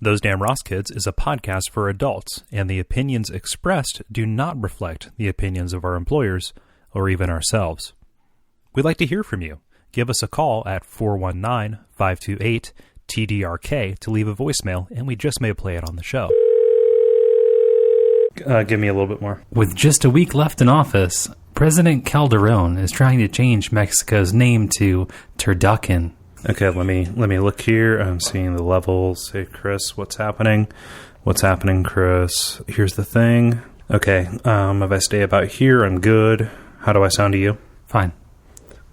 Those Damn Ross Kids is a podcast for adults, and the opinions expressed do not reflect the opinions of our employers or even ourselves. We'd like to hear from you. Give us a call at 419-528-TDRK to leave a voicemail, and we just may play it on the show. Give me a little bit more. With just a week left in office, President Calderon is trying to change Mexico's name to Turducken. Okay, let me look here. I'm seeing the levels. Hey, Chris, what's happening? What's happening, Chris? Here's the thing. Okay, if I stay about here, I'm good. How do I sound to you? Fine.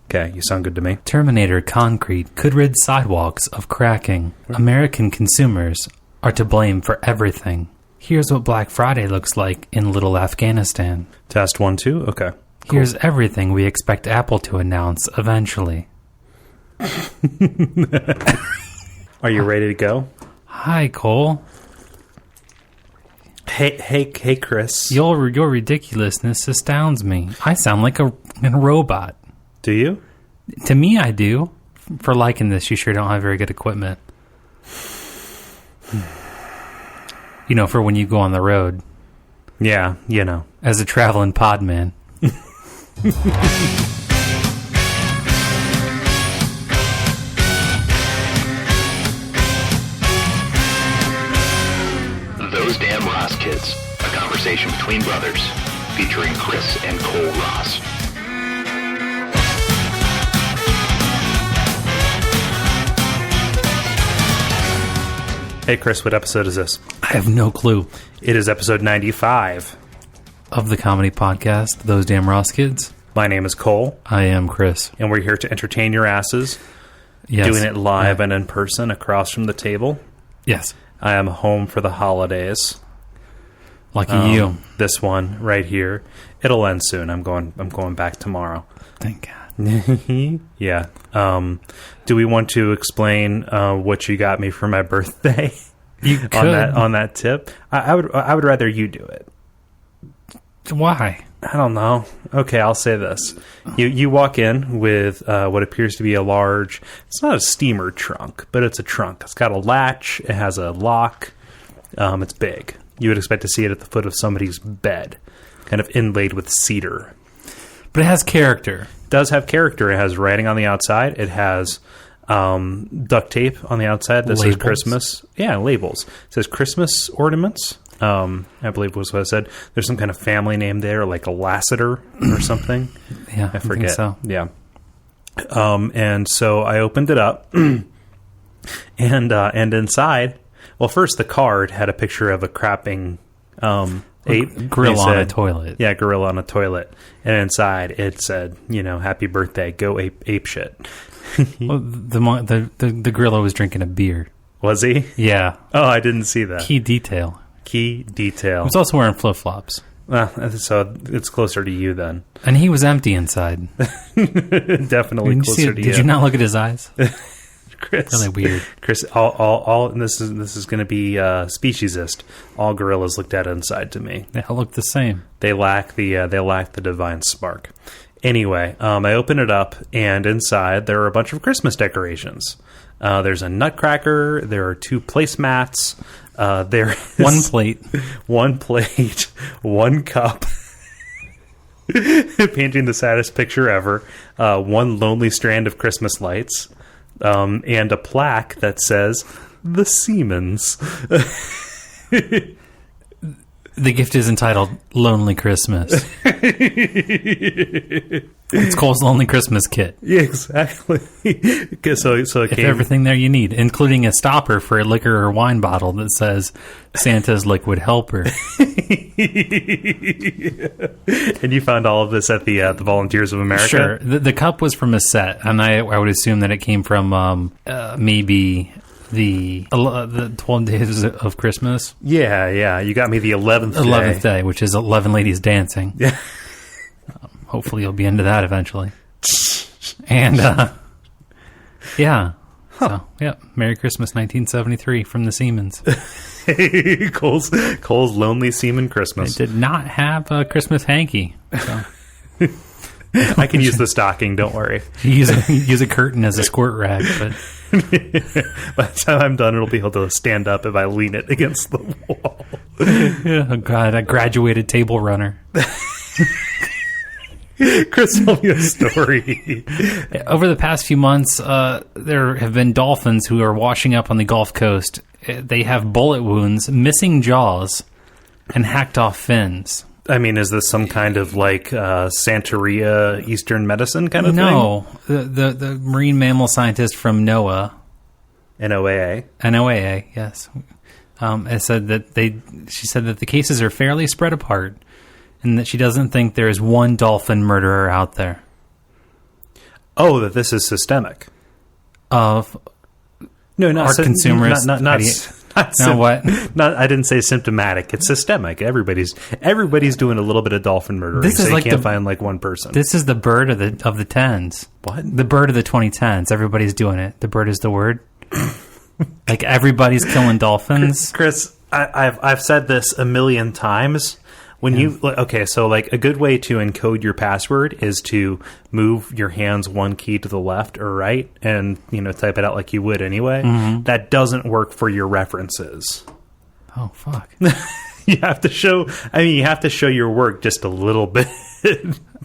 Okay, you sound good to me. Terminator Concrete could rid sidewalks of cracking. American consumers are to blame for everything. Here's what Black Friday looks like in Little Afghanistan. Test 1, 2? Okay. Cool. Here's everything we expect Apple to announce eventually. Are you ready to go? Hi, Kole. Hey, Chris. Your ridiculousness astounds me. I sound like a robot. Do you? To me, I do. For liking this, you sure don't have very good equipment. You know, for when you go on the road. Yeah, you know. As a traveling podman. Those Damn Ross Kids, a conversation between brothers, featuring Kris and Kole Ross. Hey, Chris, what episode is this? I have no clue. It is episode 95. Of the comedy podcast, Those Damn Ross Kids. My name is Kole. I am Chris. And we're here to entertain your asses. Yes. Doing it live and in person across from the table. Yes. I am home for the holidays. Lucky you. This one right here. It'll end soon. I'm going back tomorrow. Thank God. Yeah. Do we want to explain what you got me for my birthday? You could. on that tip. I would rather you do it. Why? I don't know. Okay, I'll say this. You walk in with what appears to be a large, it's not a steamer trunk, but it's a trunk. It's got a latch. It has a lock. It's big. You would expect to see it at the foot of somebody's bed, kind of inlaid with cedar. But it has character. It does have character. It has writing on the outside. It has duct tape on the outside that says Christmas. Yeah, labels. It says Christmas ornaments. I believe was what I said. There's some kind of family name there, like a Lassiter or something. Yeah, I forget. I think so. Yeah. And so I opened it up, and inside, well, first the card had a picture of a crapping ape. Gorilla on a toilet. Yeah, gorilla on a toilet. And inside it said, happy birthday, go ape shit. Well, the gorilla was drinking a beer. Was he? Yeah. Oh, I didn't see that. Key detail. He was also wearing flip-flops. So it's closer to you then. And he was empty inside. Definitely closer to you. Did you not look at his eyes? Chris, really weird. Chris, all and this is going to be speciesist. All gorillas looked at inside to me. They all look the same. They lack the divine spark. Anyway, I open it up, and inside there are a bunch of Christmas decorations. There's a nutcracker. There are 2 placemats. There is one plate, one cup. Painting the saddest picture ever. One lonely strand of Christmas lights. And a plaque that says "The Siemens." The gift is entitled "Lonely Christmas." It's Kole's Lonely Christmas Kit. Yeah, exactly. So it came everything there you need, including a stopper for a liquor or wine bottle that says "Santa's Liquid Helper." And you found all of this at the Volunteers of America? Sure. The cup was from a set, and I would assume that it came from maybe the 12 days of Christmas. Yeah. You got me the 11th day, which is 11 ladies dancing. Yeah. Hopefully you'll be into that eventually. And, yeah. Huh. So, yeah. Merry Christmas, 1973 from the Siemens. Kole's Lonely Seaman Christmas. It did not have a Christmas hanky. So. I can use the stocking, don't worry. Use a curtain as a squirt rag, but by the time I'm done, it'll be able to stand up if I lean it against the wall. Oh God, a graduated table runner. Kris, tell me a story. Over the past few months, there have been dolphins who are washing up on the Gulf Coast. They have bullet wounds, missing jaws, and hacked off fins. I mean, is this some kind of like Santeria Eastern medicine kind of thing? No, the marine mammal scientist from NOAA, NOAA, yes, has said that she said that the cases are fairly spread apart, and that she doesn't think there is one dolphin murderer out there. Oh, that this is systemic. Of no, not our consumers. I didn't say symptomatic. It's systemic. Everybody's doing a little bit of dolphin murdering. This is so like you can't find like one person. This is the bird of the tens. What? The bird of the 2010s. Everybody's doing it. The bird is the word. Like everybody's killing dolphins. Kris, I've said this a million times. When so like a good way to encode your password is to move your hands one key to the left or right and, type it out like you would anyway. Mm-hmm. That doesn't work for your references. Oh, fuck. You have to show your work just a little bit.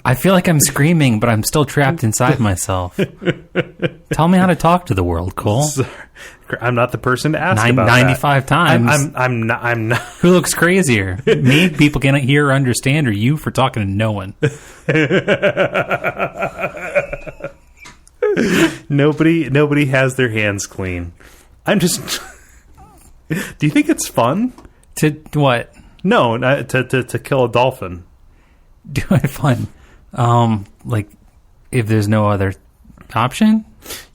I feel like I'm screaming, but I'm still trapped inside myself. Tell me how to talk to the world, Kole. I'm not the person to ask about 95 that. times. I'm not. Who looks crazier? Me, people cannot hear or understand, or you for talking to no one? Nobody has their hands clean. I'm just... Do you think it's fun? To what? No, to kill a dolphin. Do it fun. Like, if there's no other option?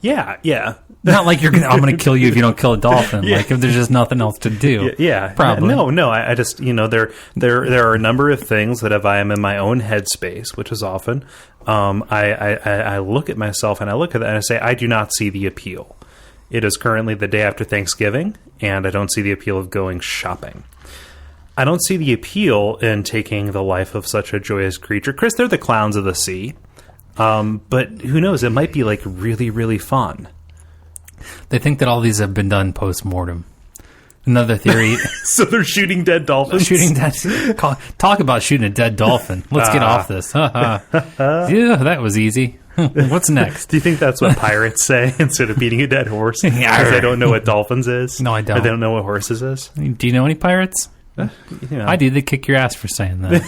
Yeah. Not like I'm going to kill you if you don't kill a dolphin. Yeah. Like if there's just nothing else to do. Yeah. Probably. No. I just, there are a number of things that if I am in my own headspace, which is often, I look at myself and I look at that and I say, I do not see the appeal. It is currently the day after Thanksgiving, and I don't see the appeal of going shopping. I don't see the appeal in taking the life of such a joyous creature. Kris, they're the clowns of the sea. But who knows? It might be like really, really fun. They think that all these have been done post-mortem. Another theory. So they're shooting dead dolphins? Talk about shooting a dead dolphin. Let's get off this. Yeah, that was easy. What's next? Do you think that's what pirates say instead of beating a dead horse? Because they don't know what dolphins is? No, I don't. Or they don't know what horses is? Do you know any pirates? I do. They kick your ass for saying that.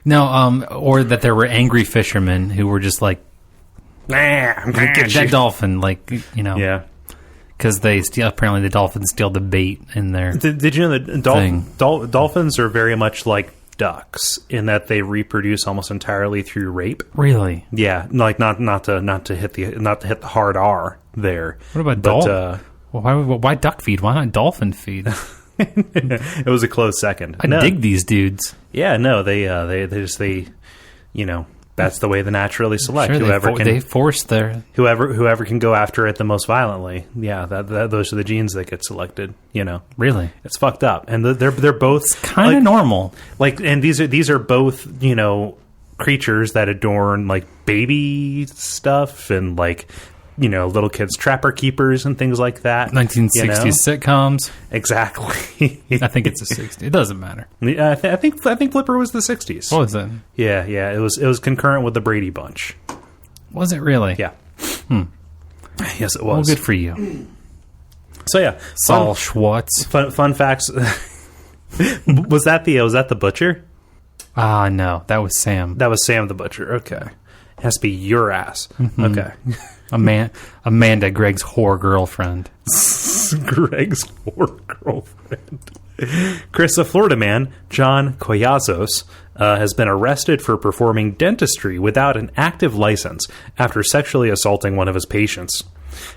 No, or that there were angry fishermen who were just like, I'm gonna get that you. dolphin, Yeah. Because apparently the dolphins steal the bait in there. Did you know that dolphins are very much like ducks in that they reproduce almost entirely through rape? Really? Yeah, like not to hit the hard R there. What about dolphin? Why duck feed? Why not dolphin feed? It was a close second. I dig these dudes. Yeah, no, they that's the way they naturally select. Sure, they force their whoever can go after it the most violently. Yeah, those are the genes that get selected. Really, it's fucked up, and they're both kind of normal. Like, and these are both creatures that adorn like baby stuff and like little kids trapper keepers and things like that. 1960s sitcoms. Exactly. I think it's the 60s. It doesn't matter. I think Flipper was the 60s. What was it? Yeah. It was concurrent with the Brady Bunch. Was it really? Yeah. Yes, it was. Well, good for you. So yeah, Saul Schwartz. Fun facts. Was that the butcher? No, that was Sam. That was Sam the butcher. Okay, it has to be your ass. Mm-hmm. Okay. Amanda, Greg's whore girlfriend. Greg's whore girlfriend. Kris, a Florida man, John Collazos, has been arrested for performing dentistry without an active license after sexually assaulting one of his patients.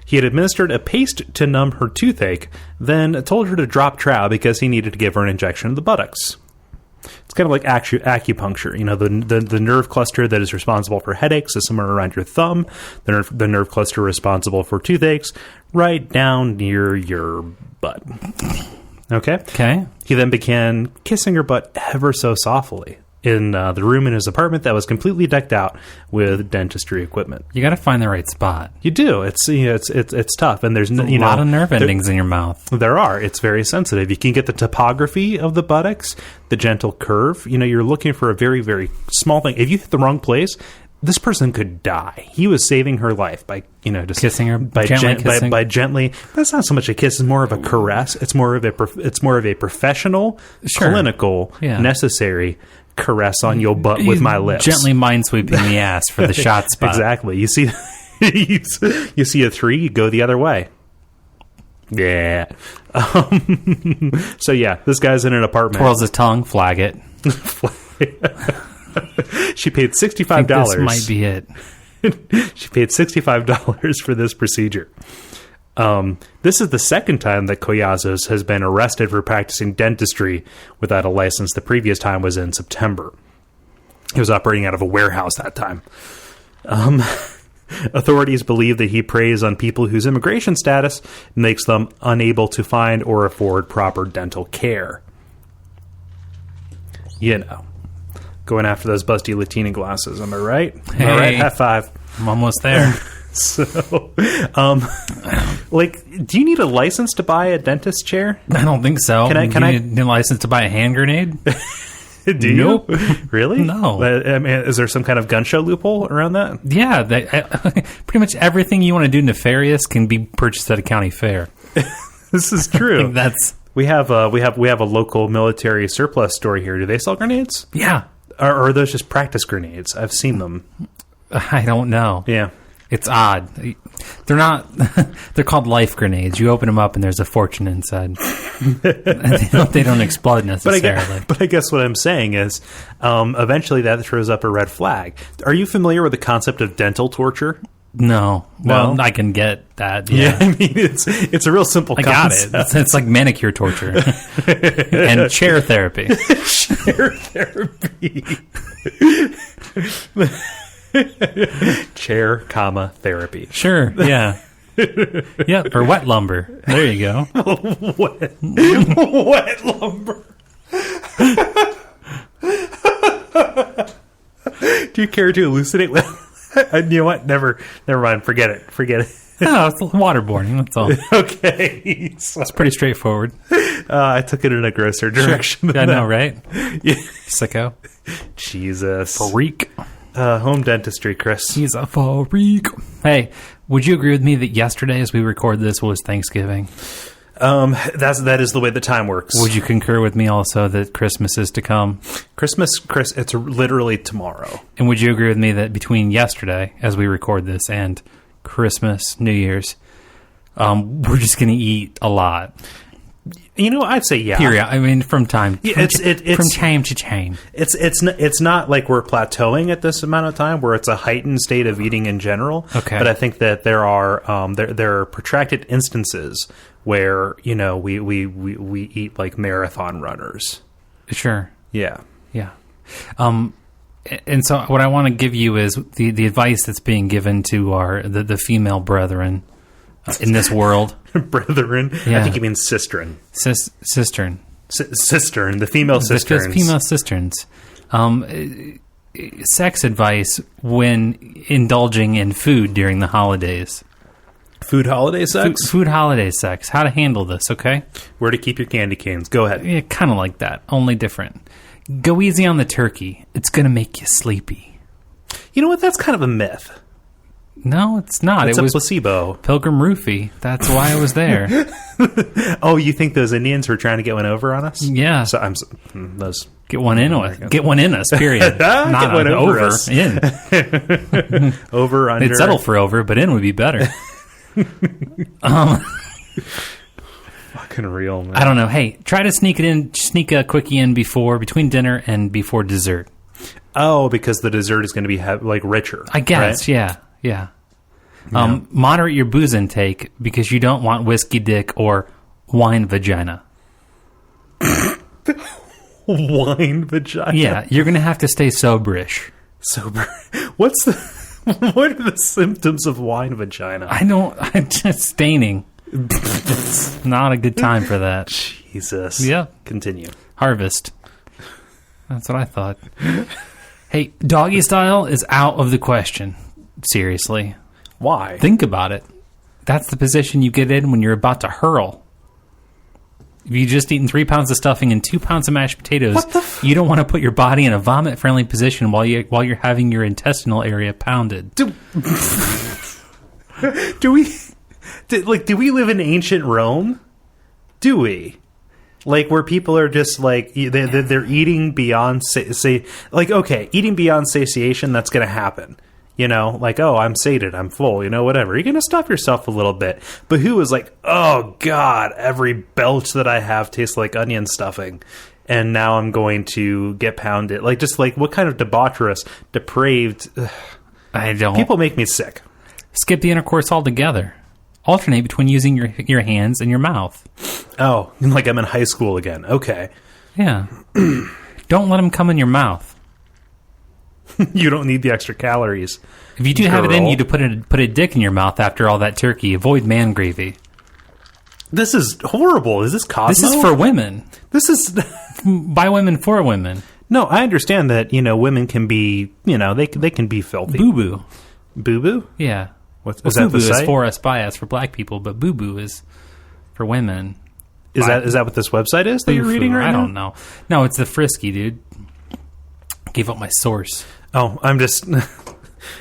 He had administered a paste to numb her toothache, then told her to drop trow because he needed to give her an injection of the buttocks. It's kind of like acupuncture. The nerve cluster that is responsible for headaches is somewhere around your thumb. The nerve cluster responsible for toothaches right down near your butt. Okay? Okay. He then began kissing her butt ever so softly in the room in his apartment that was completely decked out with dentistry equipment. You got to find the right spot. You do. It's tough, and there's a lot of nerve endings in your mouth. There are. It's very sensitive. You can get the topography of the buttocks, the gentle curve. You're looking for a very, very small thing. If you hit the wrong place, this person could die. He was saving her life by just kissing her, by gently. That's not so much a kiss; it's more of a caress. It's more of a professional, clinical, necessary caress on your butt with my lips. Gently minesweeping the ass for the shot spot. Exactly. You see, you see a 3, you go the other way. Yeah. So yeah, this guy's in an apartment. Twirls his tongue, flag it. She paid $65. I think this might be it. She paid $65 for this procedure. This is the second time that Collazos has been arrested for practicing dentistry without a license. The previous time was in September. He was operating out of a warehouse that time. Authorities believe that he preys on people whose immigration status makes them unable to find or afford proper dental care. Going after those busty Latina glasses. Am I right? Hey, all right, high five. I'm almost there. So, do you need a license to buy a dentist chair? I don't think so. Can I need a license to buy a hand grenade? Do nope. you? Really? No. I mean, is there some kind of gun show loophole around that? Yeah, pretty much everything you want to do nefarious can be purchased at a county fair. This is true. I think that's we have a local military surplus store here. Do they sell grenades? Yeah. Or are those just practice grenades? I've seen them. I don't know. Yeah. It's odd. They're not. They're called life grenades. You open them up and there's a fortune inside. They don't explode necessarily. But I guess what I'm saying is, eventually that throws up a red flag. Are you familiar with the concept of dental torture? No. Well, I can get that. Yeah, I mean it's a real simple concept. I got it. It's like manicure torture and chair therapy. Chair therapy. Chair, therapy. Sure, yeah. Yeah, or wet lumber. There you go. Wet lumber. Do you care to elucidate? You know what? Never mind. Forget it. No, it's waterboarding. That's all. Okay. It's pretty straightforward. I took it in a grosser direction. Sure. I know, right? Yeah. Sicko. Jesus. Freak. Home dentistry, Chris. He's a freak. Hey, would you agree with me that yesterday, as we record this, was Thanksgiving? That is the way the time works. Would you concur with me also that Christmas is to come? Christmas, Chris, it's literally tomorrow. And would you agree with me that between yesterday, as we record this, and Christmas, New Year's, we're just going to eat a lot? I'd say yeah. Period. I mean, from time. Yeah, from time to time. It's not like we're plateauing at this amount of time where it's a heightened state of eating in general. Okay. But I think that there are protracted instances where we eat like marathon runners. Sure. Yeah. Yeah. And so what I want to give you is the advice that's being given to the female brethren in this world. Brethren? Yeah. I think you mean sistren. Cistern. Cistern. The female cisterns. The female cisterns. Sex advice when indulging in food during the holidays. Food holiday sex? Food holiday sex. How to handle this, okay? Where to keep your candy canes. Go ahead. Yeah, kind of like that, only different. Go easy on the turkey. It's going to make you sleepy. You know what? That's kind of a myth. No, it's not. It was a placebo. Pilgrim Roofie. That's why I was there. Oh, you think those Indians were trying to get one over on us? Yeah. So those get one in us. Get one in us. Period. Not get one over us. In. Over under. They'd settle for over, but in would be better. Fucking real, man. I don't know. Hey, try to sneak a quickie in between dinner and before dessert. Oh, because the dessert is going to be richer. I guess. Right? Yeah. Moderate your booze intake because you don't want whiskey dick or wine vagina. Wine vagina? Yeah, you're going to have to stay soberish. Sober? What are the symptoms of wine vagina? I'm just staining. Not a good time for that. Jesus. Yeah. Continue. Harvest. That's what I thought. Hey, doggy style is out of the question. Seriously. Why? Think about it. That's the position you get in when you're about to hurl. If you just eaten 3 pounds of stuffing and 2 pounds of mashed potatoes, you don't want to put your body in a vomit-friendly position while you're having your intestinal area pounded. Do we live in ancient Rome? Do we? Like, where people are just like, they're eating beyond eating beyond satiation, that's going to happen. You know, like, oh, I'm sated, I'm full, whatever. You're going to stuff yourself a little bit. But who is like, oh, God, every belch that I have tastes like onion stuffing. And now I'm going to get pounded. Like, just like, what kind of debaucherous, depraved... I don't... People make me sick. Skip the intercourse altogether. Alternate between using your hands and your mouth. Oh, like I'm in high school again. Okay. Yeah. Don't let them come in your mouth. You don't need the extra calories. If you do have it in you to put a dick in your mouth after all that turkey, avoid man gravy. This is horrible. Is this Cosmo? This is for women. This is... By women for women. No, I understand that, women can be, they can be filthy. Boo-boo. Boo-boo? Yeah. Is that the site? Is for us, by us, for black people, but boo-boo is for women. Is that what this website is that you're reading right now? I don't know. No, it's the Frisky, dude. Gave up my source. Oh, I'm just...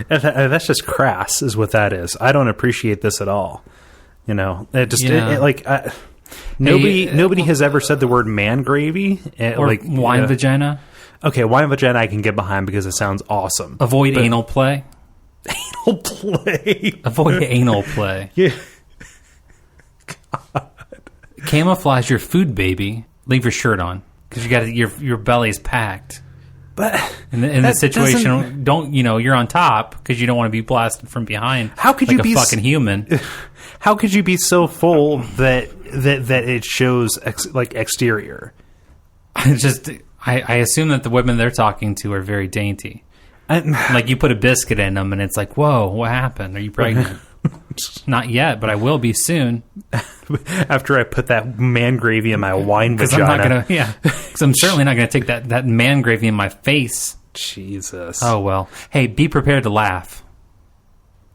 That's just crass, is what that is. I don't appreciate this at all. It just... Yeah. Nobody has ever said the word man gravy. Or like wine vagina. Okay, wine vagina I can get behind because it sounds awesome. Avoid anal play. Anal play. Avoid anal play. Yeah. God. Camouflage your food, baby. Leave your shirt on because you got your belly's packed. But in the situation, you're on top because you don't want to be blasted from behind. How could like you be a fucking human? How could you be so full that it shows exterior? I assume that the women they're talking to are very dainty. Like you put a biscuit in them and it's like, whoa, what happened? Are you pregnant? Not yet, but I will be soon. After I put that man gravy in my wine vagina. Because I'm certainly not going to take that man gravy in my face. Jesus. Oh, well. Hey, be prepared to laugh.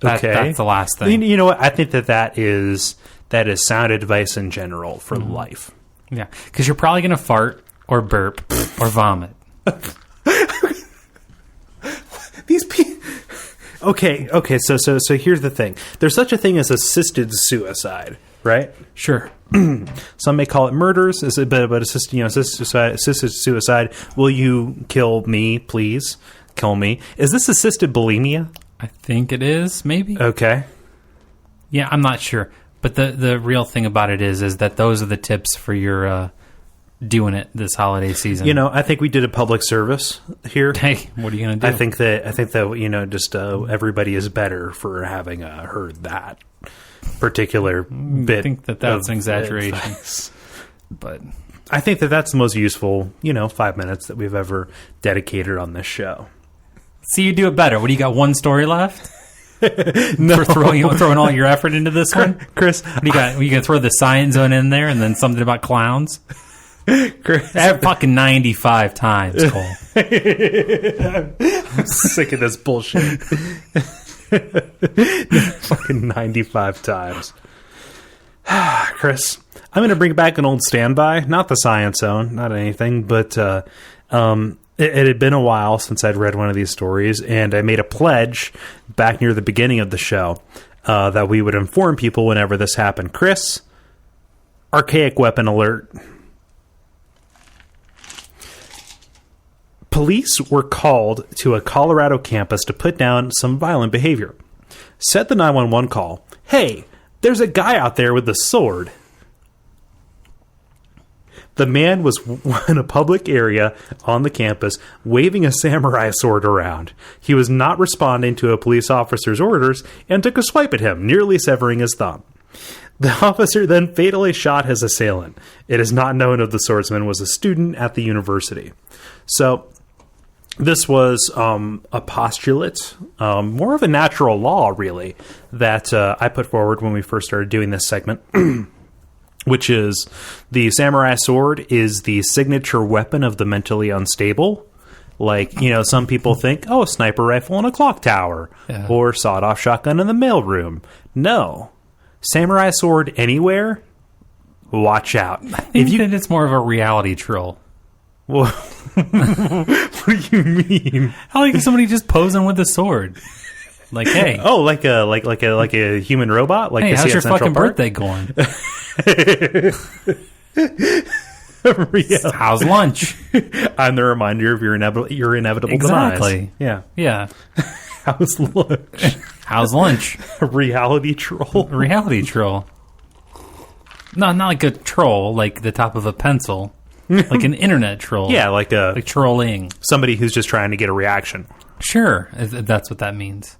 Okay. That's the last thing. You know what? I think that is sound advice in general for life. Yeah, because you're probably going to fart or burp or vomit. These people... Okay, so here's the thing. There's such a thing as assisted suicide, right? Sure. Some may call it murders, but assisted suicide. Will you kill me, please? Kill me. Is this assisted bulimia? I think it is, maybe. Okay. Yeah, I'm not sure. But the real thing about it is that those are the tips for your doing it this holiday season. I think we did a public service here. Hey, what are you going to do? I think that just everybody is better for having heard that particular bit. I think that's an exaggeration. Advice. But I think that's the most useful, 5 minutes that we've ever dedicated on this show. See, you do it better. What do you got? One story left? No. For throwing all your effort into this one? Chris, what do you got? Are you going to throw the science zone in there and then something about clowns? Chris. That fucking 95 times, Cole. I'm sick of this bullshit. Fucking 95 times. Chris, I'm going to bring back an old standby. Not the science zone, not anything, but it had been a while since I'd read one of these stories, and I made a pledge back near the beginning of the show that we would inform people whenever this happened. Chris, archaic weapon alert. Police were called to a Colorado campus to put down some violent behavior. Said the 911 call, "Hey, there's a guy out there with a sword." The man was in a public area on the campus waving a samurai sword around. He was not responding to a police officer's orders and took a swipe at him, nearly severing his thumb. The officer then fatally shot his assailant. It is not known if the swordsman was a student at the university. So this was a postulate, more of a natural law, really, that I put forward when we first started doing this segment. which is the samurai sword is the signature weapon of the mentally unstable. Like, you know, some people think, oh, a sniper rifle in a clock tower or sawed-off shotgun in the mailroom. No. Samurai sword anywhere, watch out. I think that it's more of a reality troll. Well, what do you mean? How like somebody just posing with a sword? Like, hey. Oh, like a human robot? Like hey, how's your fucking Park? birthday going? How's lunch? I'm the reminder of your inevitable exactly. demise. Yeah. How's lunch? How's lunch? A reality troll. A reality troll. No, not like a troll, like the top of a pencil. Like an internet troll. Yeah, like trolling. Somebody who's just trying to get a reaction. Sure, if that's what that means.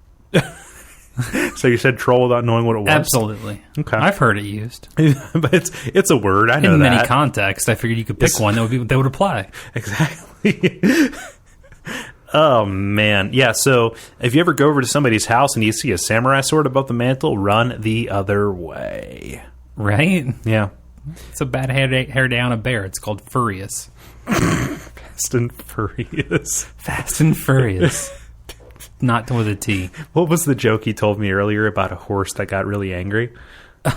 So you said troll without knowing what it was? Absolutely. Okay. I've heard it used. But it's a word. I know in that. many contexts. I figured you could pick one that would apply. Exactly. Oh, man. Yeah, so if you ever go over to somebody's house and you see a samurai sword above the mantle, run the other way. Right? Yeah. It's a bad hair down a bear. It's called Furious. Fast and Furious. Fast and Furious. Not with a T. What was the joke you told me earlier about a horse that got really angry?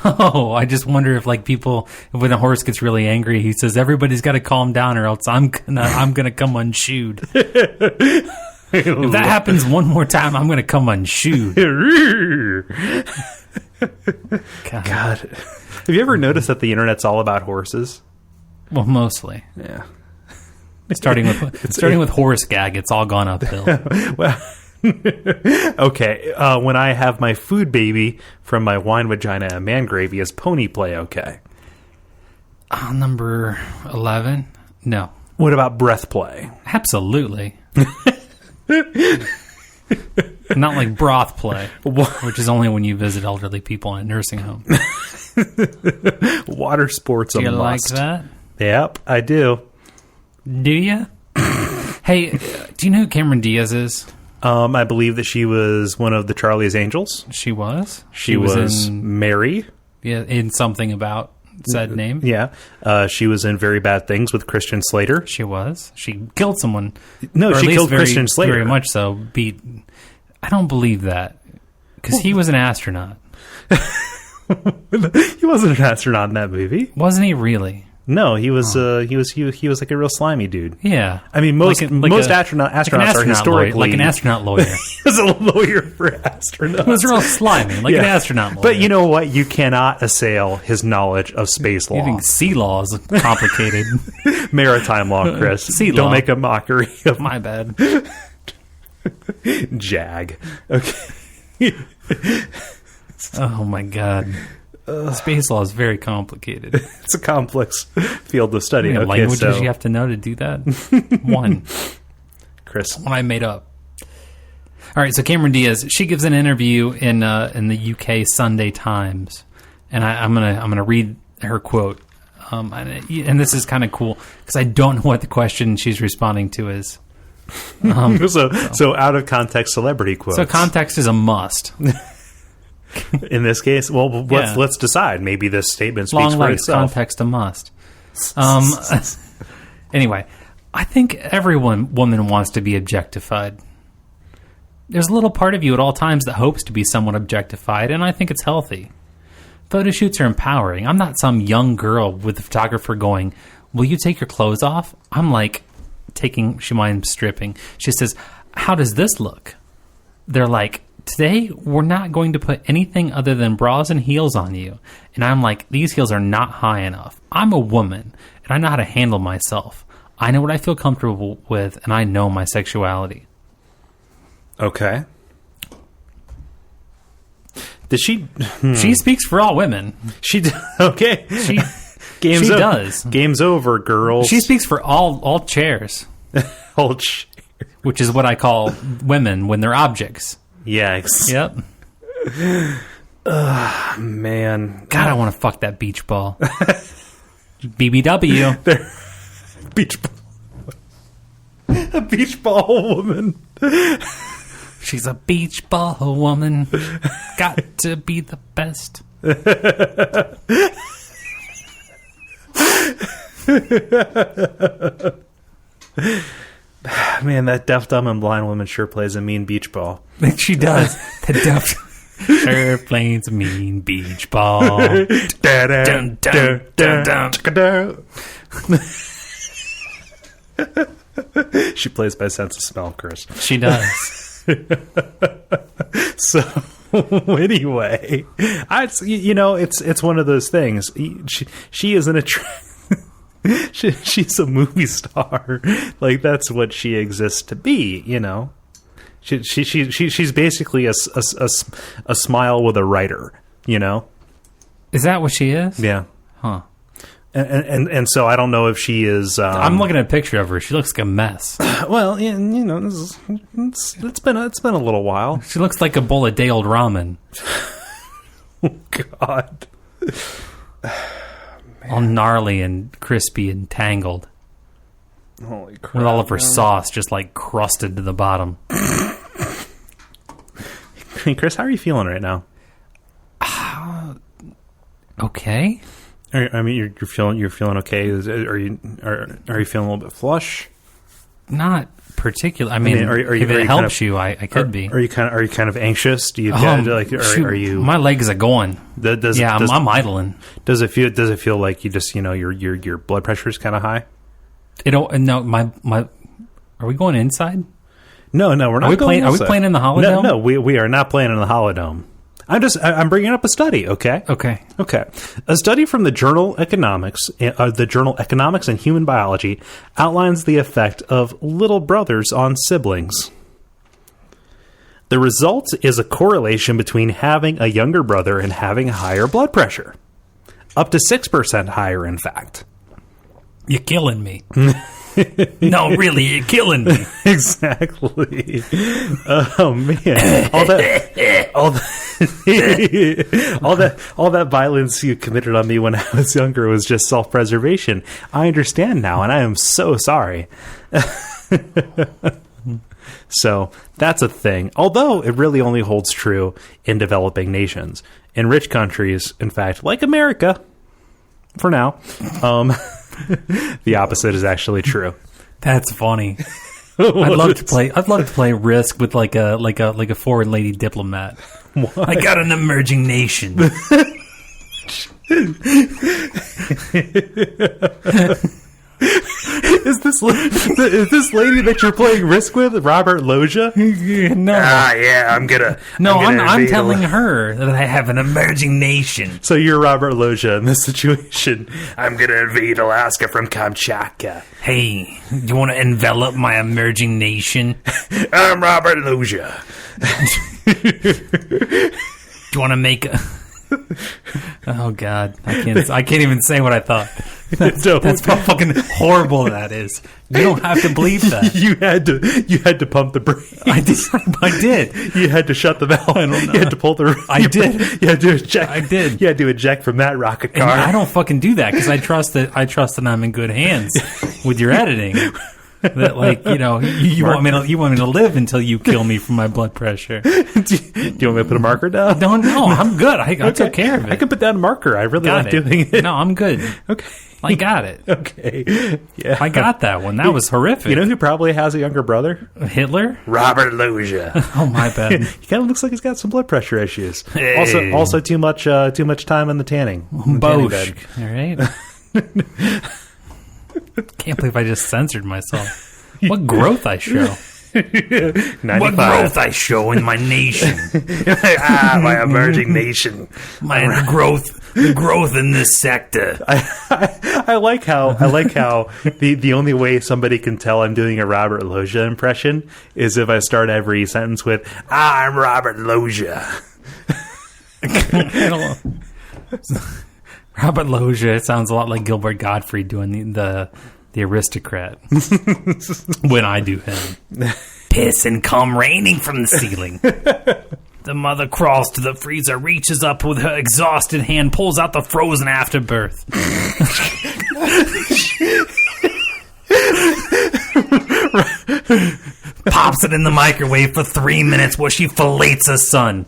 Oh, I just wonder if like people, when a horse gets really angry, he says, everybody's got to calm down or else I'm gonna come unshoed. If that happens one more time, I'm gonna come unshoed. God. Have you ever noticed that the internet's all about horses? Well, mostly. Yeah. Starting with horse gag, it's all gone uphill. Well, okay. When I have my food baby from my wine vagina and man gravy, is pony play okay? Number 11? No. What about breath play? Absolutely. Not like broth play, which is only when you visit elderly people in a nursing home. Water sports do you a must. Like that? Yep, I do. Do you? Hey, do you know who Cameron Diaz is? I believe that she was one of the Charlie's Angels. She was? She was in Mary. Yeah, in something about said name. Yeah. She was in Very Bad Things with Christian Slater. She was. She killed someone. No, she killed Christian Slater. Very much so. I don't believe that. Because he was an astronaut. He wasn't an astronaut in that movie. Wasn't he really? No, he was. He was like a real slimy dude. Yeah, I mean, most astronauts are historically like an astronaut lawyer. He was a lawyer for astronauts. He was real slimy, like an astronaut lawyer. But you know what? You cannot assail his knowledge of space law. You think sea law is complicated? Maritime law, Chris. Sea Don't law. make a mockery of my bad. Jag. Okay. Oh my god. Space law is very complicated. It's a complex field of study. How many Okay, languages you have to know to do that? One. Chris. One I made up. All right, so Cameron Diaz, she gives an interview in the UK Sunday Times, and I'm gonna read her quote. And this is kind of cool because I don't know what the question she's responding to is. So out of context celebrity quotes. So context is a must. In this case, well, let's decide. Maybe this statement speaks long for legs, itself. context a must. Anyway, I think every woman wants to be objectified. There's a little part of you at all times that hopes to be somewhat objectified, and I think it's healthy. Photo shoots are empowering. I'm not some young girl with the photographer going, "Will you take your clothes off?" I'm like, she minds stripping. She says, "How does this look?" They're like, "Today, we're not going to put anything other than bras and heels on you." And I'm like, these heels are not high enough. I'm a woman, and I know how to handle myself. I know what I feel comfortable with, and I know my sexuality. Okay. Did she... She speaks for all women. Okay. She does. Game's over, girls. She speaks for all chairs. All chairs. Which is what I call women when they're objects. Yes. Yep. Man. God, I want to fuck that beach ball. BBW. Beach ball. A beach ball woman. She's a beach ball woman. Got to be the best. Man, that deaf, dumb, and blind woman sure plays a mean beach ball. She does. The deaf sure plays a mean beach ball. Dun, dun, dun, dun. She plays by sense of smell, Chris. She does. So anyway, it's one of those things. She is an she's a movie star. Like, that's what she exists to be. She's basically a smile with a writer. Is that what she is? Yeah. Huh. And so I don't know if she is. I'm looking at a picture of her. She looks like a mess. Well, it's been a little while. She looks like a bowl of day-old ramen. Oh, God. All gnarly and crispy and tangled. Holy crap. With all of her sauce just like crusted to the bottom. Hey, Chris, how are you feeling right now? Okay. I mean, you're feeling okay. Are you feeling a little bit flush? Not particular. I mean, if it helps you, I could be. Are you kind of anxious? Do you are you? My legs are going. I'm idling. Does it feel like you just your blood pressure is kind of high? No, my. Are we going inside? No, we're not. Are we playing in the Holodome? No, we are not playing in the Holodome. I'm bringing up a study, okay? Okay. A study from the journal Economics and Human Biology outlines the effect of little brothers on siblings. The result is a correlation between having a younger brother and having higher blood pressure. Up to 6% higher, in fact. You're killing me. No, really, you're killing me. Exactly. Oh man, all that violence you committed on me when I was younger was just self-preservation. I understand now, and I am so sorry. So that's a thing. Although it really only holds true in developing nations. In rich countries, in fact, like America, for now, the opposite is actually true. That's funny. I'd love to play Risk with like a foreign lady diplomat. What? I got an emerging nation. Is this lady that you're playing Risk with Robert Loggia? No. Yeah, I'm telling her that I have an emerging nation. So you're Robert Loggia in this situation. I'm gonna invade Alaska from Kamchatka. Hey, do you want to envelop my emerging nation? I'm Robert Loggia. Do you want to make a... Oh God, I can't even say what I thought. That's how fucking horrible that is. You don't have to believe that. You had to pump the brakes. I did. You had to shut the valve. I don't know. You had to pull the. I did. You had to eject. I did. You had to eject from that rocket car. And I don't fucking do that because I trust that I'm in good hands with your editing. That you want me to live until you kill me from my blood pressure. Do you want me to put a marker down? No, I'm good. I took care of it. I can put down a marker. I really like doing it. No, I'm good. Okay. I got it. Okay. Yeah. I got that one. That was horrific. You know who probably has a younger brother? Hitler? Robert Loggia. Oh, my bad. He kind of looks like he's got some blood pressure issues. Hey. Also too much time in the tanning. Bosh. All right. Can't believe I just censored myself. What growth I show. 95. What growth I show in my nation. My emerging nation. The growth in this sector. I like how the only way somebody can tell I'm doing a Robert Loggia impression is if I start every sentence with I'm Robert Loggia. Robert Loggia, it sounds a lot like Gilbert Gottfried doing the aristocrat when I do him. Piss and cum raining from the ceiling. The mother crawls to the freezer, reaches up with her exhausted hand, pulls out the frozen afterbirth. Pops it in the microwave for 3 minutes while she fillets her son.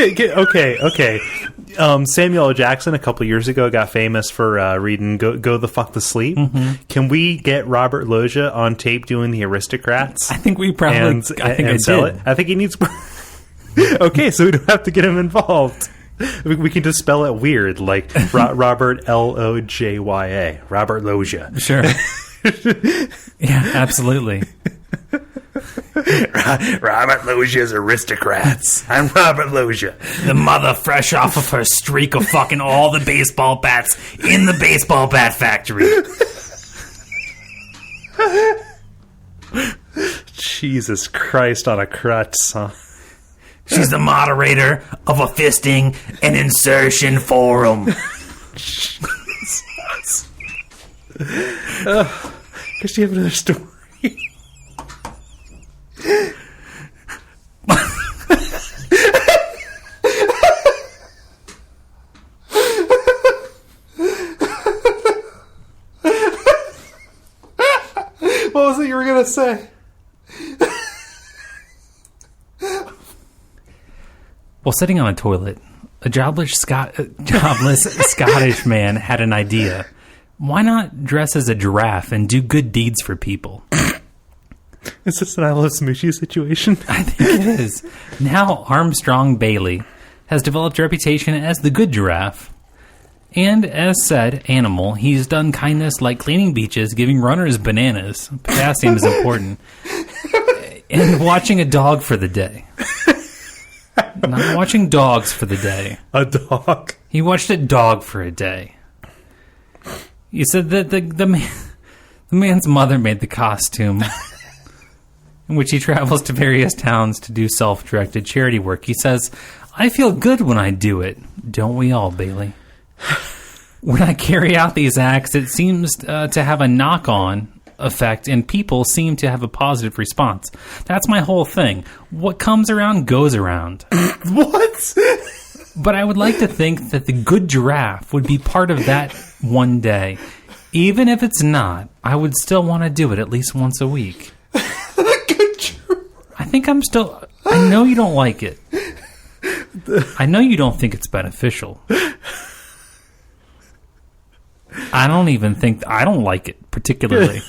Okay. Samuel L. Jackson a couple years ago got famous for reading "Go the fuck to sleep." Mm-hmm. Can we get Robert Loggia on tape doing the Aristocrats? I think we probably. Sell it. I think he needs. Okay, so we don't have to get him involved. We can just spell it weird, like Robert Lojya. Robert Loggia. Sure. Yeah, absolutely. Robert Loggia's Aristocrats. I'm Robert Loggia. The mother fresh off of her streak of fucking all the baseball bats in the baseball bat factory. Jesus Christ on a crutch, son. She's the moderator of a fisting and insertion forum. Jesus. Does she have another story? What was it you were going to say? While sitting on a toilet, a jobless Scottish man had an idea. Why not dress as a giraffe and do good deeds for people? Is this an I Love Smoochie situation? I think it is. Now Armstrong Bailey has developed a reputation as the good giraffe. And as said animal, he's done kindness like cleaning beaches, giving runners bananas. Potassium is important. And watching a dog for the day. Not watching dogs for the day. A dog? He watched a dog for a day. He said that the man's mother made the costume, in which he travels to various towns to do self-directed charity work. He says, I feel good when I do it. Don't we all, Bailey? When I carry out these acts, it seems to have a knock-on effect, and people seem to have a positive response. That's my whole thing. What comes around goes around. What? But I would like to think that the good giraffe would be part of that one day. Even if it's not, I would still want to do it at least once a week. Good giraffe. I think I'm still... I know you don't like it. I know you don't think it's beneficial. I don't even think... I don't like it particularly.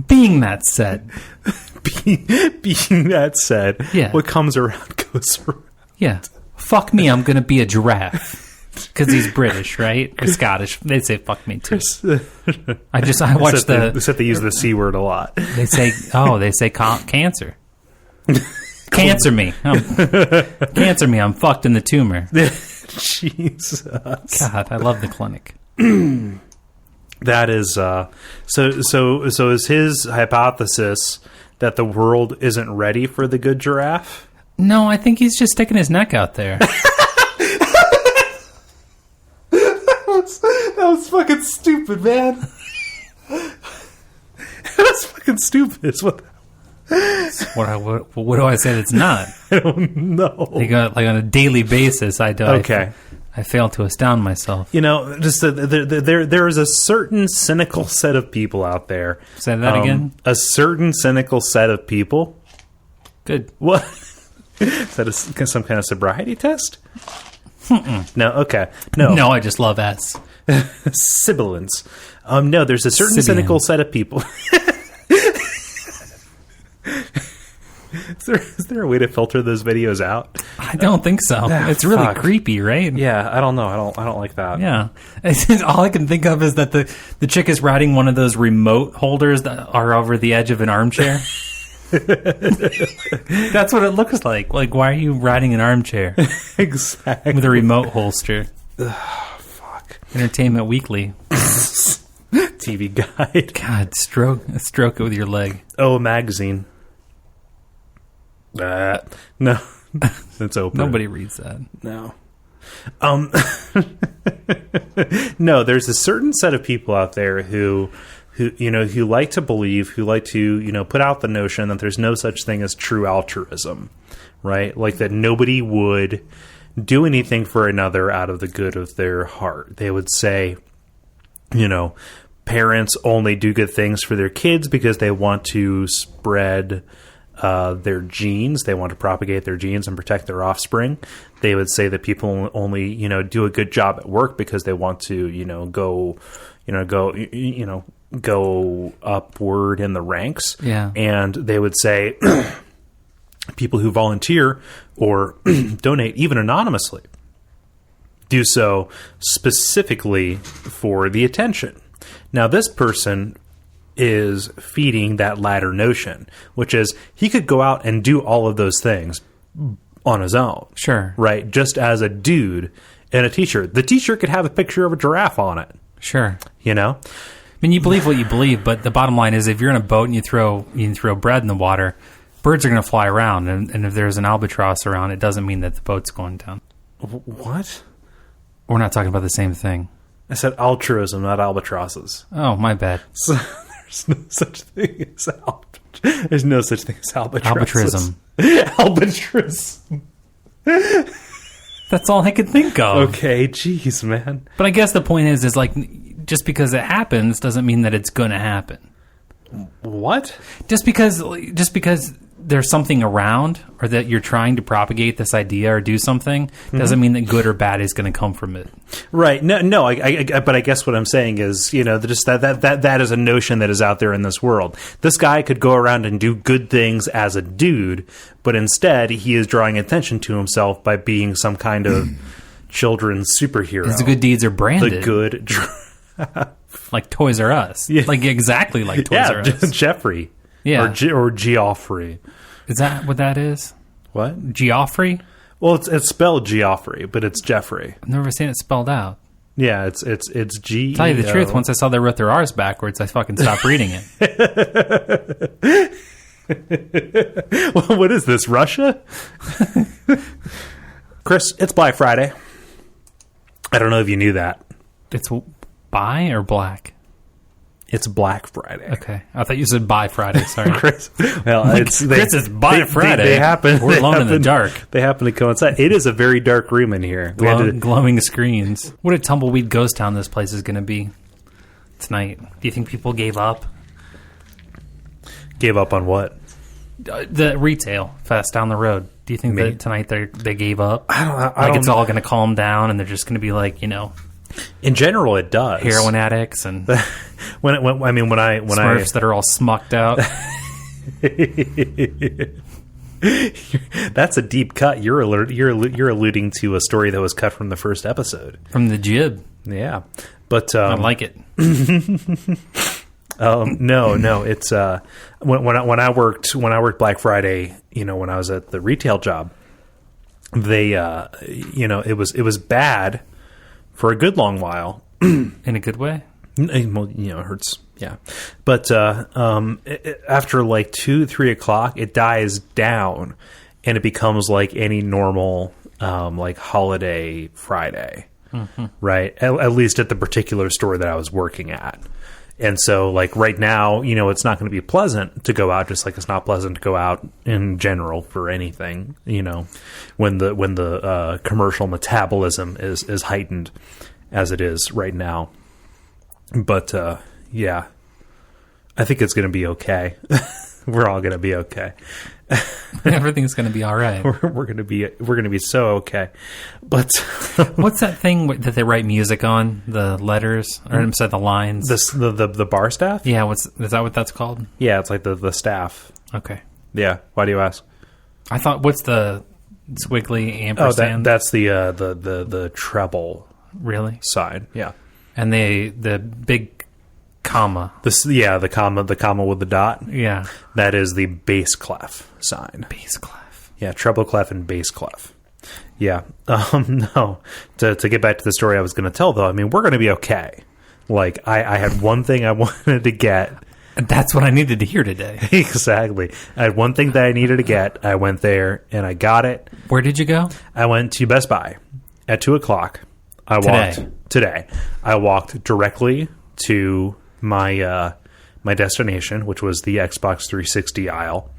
Being that said... Being that said, yeah. What comes around goes around. Yeah. Fuck me, I'm going to be a giraffe. Because he's British, right? Or Scottish. They say fuck me, too. I watched Except they use the C word a lot. They say cancer. Cancer me. Cancer me, I'm fucked in the tumor. Jesus. God, I love the clinic. That is, so is his hypothesis that the world isn't ready for the good giraffe? No, I think he's just sticking his neck out there. That was fucking stupid, man. That's fucking stupid. What do I say that's not? I don't know. Like on a daily basis, I do. Okay. I fail to astound myself. You know, just there is a certain cynical set of people out there. Say that again? A certain cynical set of people. Good. What? Is that some kind of sobriety test? No, okay. No, I just love S. Sibilance. No, there's a certain cynical set of people. Is there a way to filter those videos out? I don't think so. It's really creepy, right? Yeah, I don't know. I don't like that. Yeah. All I can think of is that the chick is riding one of those remote holders that are over the edge of an armchair. That's what it looks like. Like, why are you riding an armchair? Exactly. With a remote holster. Ugh, fuck. Entertainment Weekly. TV Guide. God, stroke it with your leg. Oh, magazine. No, it's open. Nobody reads that. No. No, there's a certain set of people out there who like to believe, who like to, put out the notion that there's no such thing as true altruism, right? Like that nobody would do anything for another out of the good of their heart. They would say, parents only do good things for their kids because they want to spread their genes. They want to propagate their genes and protect their offspring. They would say that people only, do a good job at work because they want to, go upward in the ranks. Yeah. And they would say people who volunteer or donate, even anonymously, do so specifically for the attention. Now, this person is feeding that latter notion, which is he could go out and do all of those things on his own. Sure. Right? Just as a dude in a t-shirt. The t-shirt could have a picture of a giraffe on it. Sure. I mean, you believe what you believe, but the bottom line is if you're in a boat and you throw bread in the water, birds are going to fly around. And if there's an albatross around, it doesn't mean that the boat's going down. What? We're not talking about the same thing. I said altruism, not albatrosses. Oh, my bad. So there's no such thing as there's no such thing as albatrosses. Albatrism. That's all I could think of. Okay, jeez, man. But I guess the point is like, just because it happens doesn't mean that it's going to happen. What? Just because there's something around, or that you're trying to propagate this idea or do something, doesn't mean that good or bad is going to come from it. Right. No. But I guess what I'm saying is, just that is a notion that is out there in this world. This guy could go around and do good things as a dude, but instead he is drawing attention to himself by being some kind of children's superhero. His good deeds are branded. The good, like Toys R Us. Yeah. Like exactly like Toys R Us. Jeffrey. Yeah. Or Geoffrey. Is that what that is? What? Geoffrey? Well, it's spelled Geoffrey, but it's Jeffrey. I've never seen it spelled out. Yeah, it's G. Tell you the truth, once I saw they wrote their R's backwards, I fucking stopped reading it. Well, what is this, Russia? Chris, it's Black Friday. I don't know if you knew that. It's bi or black? It's Black Friday. Okay. I thought you said bi Friday. Sorry. Chris, well, Chris is bi Friday. They happen. We're alone in the dark. They happen to coincide. It is a very dark room in here. Glowing screens. What a tumbleweed ghost town this place is going to be tonight. Do you think people gave up? Gave up on what? The retail fest down the road. Do you think that tonight they gave up? I don't it's all going to calm down and they're just going to be like, in general, it does. Heroin addicts and when I Smurfs that are all smucked out. That's a deep cut. You're alluding to a story that was cut from the first episode from the Jib. Yeah, but I like it. No. It's when I worked Black Friday. When I was at the retail job, they it was bad for a good long while. In a good way? Well, it hurts. Yeah. But after like 2-3 o'clock, it dies down and it becomes like any normal like holiday Friday. Mm-hmm. Right? At least at the particular store that I was working at. And so, like, right now, it's not going to be pleasant to go out, just like it's not pleasant to go out in general for anything, when the commercial metabolism is heightened as it is right now. But, yeah, I think it's going to be okay. We're all going to be okay. Everything's going to be all right. We're going to be so okay. But what's that thing that they write music on? The letters, or inside the lines. The bar staff. Yeah, is that what that's called? Yeah, it's like the staff. Okay. Yeah. Why do you ask? I thought, what's the squiggly ampersand? Oh, that's the treble. Really? Sign. Yeah. And the big comma. The comma with the dot. Yeah. That is the bass clef sign. Bass clef. Yeah, treble clef and bass clef. Yeah. No. To get back to the story I was going to tell, though, we're going to be okay. Like, I had one thing I wanted to get. That's what I needed to hear today. Exactly. I had one thing that I needed to get. I went there, and I got it. Where did you go? I went to Best Buy at 2 o'clock. Today. I walked directly to my destination, which was the Xbox 360 aisle.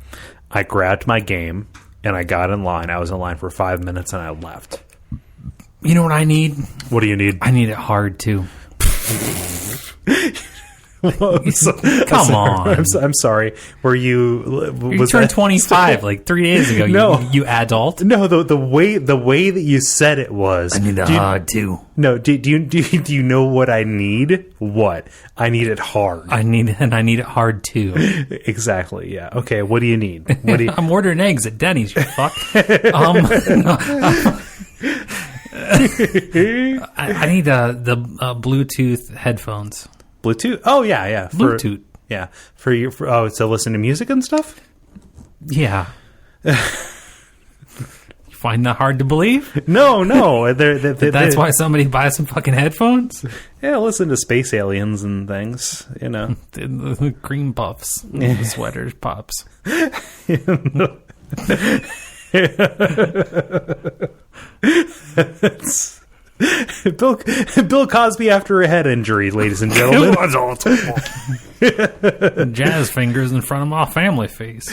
I grabbed my game and I got in line. I was in line for 5 minutes and I left. You know what I need? What do you need? I need it hard too. Come on. I'm sorry. Were you? You turned 25 like 3 days ago. No. You adult. No, the way that you said it was. I need it hard too. No, do you know what I need? What? I need it hard. I need it hard too. Exactly. Yeah. Okay. What do you need? What do you? I'm ordering eggs at Denny's. You fuck. I need the Bluetooth headphones. Bluetooth? Oh yeah. Bluetooth. Yeah. For to listen to music and stuff. Yeah. You find that hard to believe? No. That's why somebody buys some fucking headphones? Yeah, listen to space aliens and things, The cream puffs. The sweaters pops. Bill Cosby after a head injury, ladies and gentlemen. Jazz fingers in front of my family face.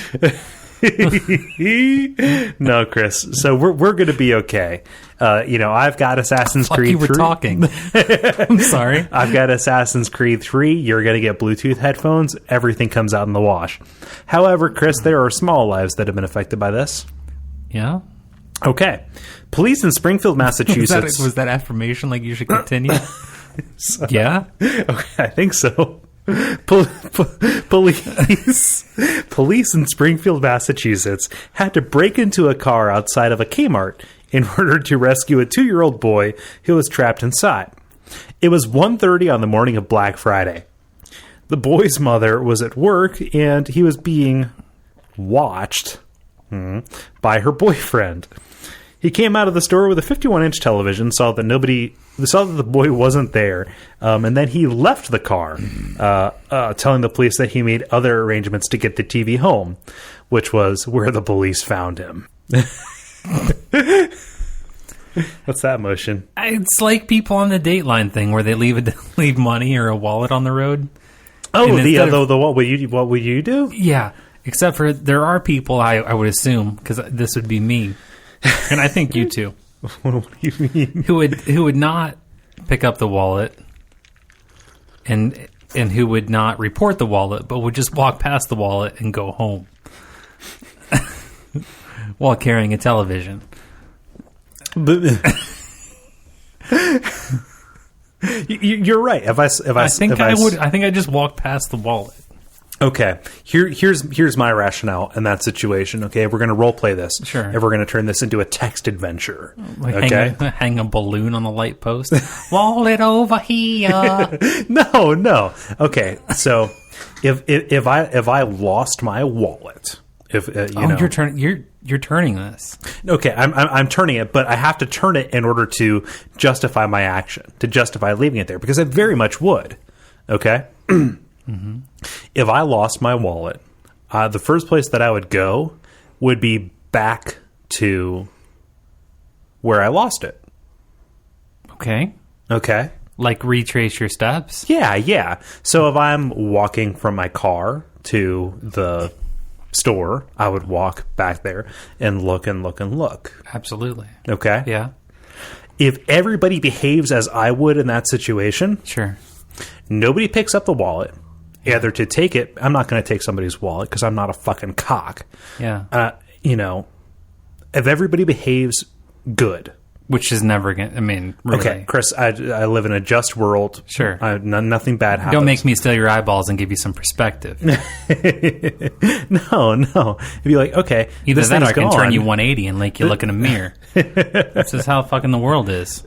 No, Chris. So we're going to be okay. I've got Assassin's Creed 3. You were talking. I'm sorry. I've got Assassin's Creed 3. You're going to get Bluetooth headphones. Everything comes out in the wash. However, Chris, there are small lives that have been affected by this. Yeah. Okay. Police in Springfield, Massachusetts. Was that affirmation like you should continue? Yeah. Okay, I think so. Police in Springfield, Massachusetts had to break into a car outside of a Kmart in order to rescue a 2-year-old boy who was trapped inside. It was 1:30 on the morning of Black Friday. The boy's mother was at work and he was being watched by her boyfriend. He came out of the store with a 51-inch television, saw that the boy wasn't there, and then he left the car, telling the police that he made other arrangements to get the TV home, which was where the police found him. What's that motion? It's like people on the Dateline thing where they leave money or a wallet on the road. Oh, what would you do? Yeah, except for there are people I would assume, because this would be me. And I think you too. What do you mean? Who would not pick up the wallet and who would not report the wallet, but would just walk past the wallet and go home while carrying a television. You're right. I think I just walk past the wallet. Okay, here's my rationale in that situation. Okay, we're going to role play this. Sure. And we're going to turn this into a text adventure. Okay, hang a balloon on the light post. Wallet over here. No. Okay, so if I lost my wallet, you're turning this. Okay, I'm turning it, but I have to turn it in order to justify my action, to justify leaving it there, because I very much would. Okay. Mm-hmm. If I lost my wallet, the first place that I would go would be back to where I lost it. Okay. Like retrace your steps? Yeah. So if I'm walking from my car to the store, I would walk back there and look and look and look. Absolutely. Okay? Yeah. If everybody behaves as I would in that situation, sure. Nobody picks up the wallet. Either to take it, I'm not going to take somebody's wallet because I'm not a fucking cock. Yeah. If everybody behaves good. Which is never going to, really. Okay, Chris, I live in a just world. Sure. Nothing bad happens. Don't make me steal your eyeballs and give you some perspective. No. You'd be like, okay, either that or I can turn you 180 and make you look in a mirror. This is how fucking the world is.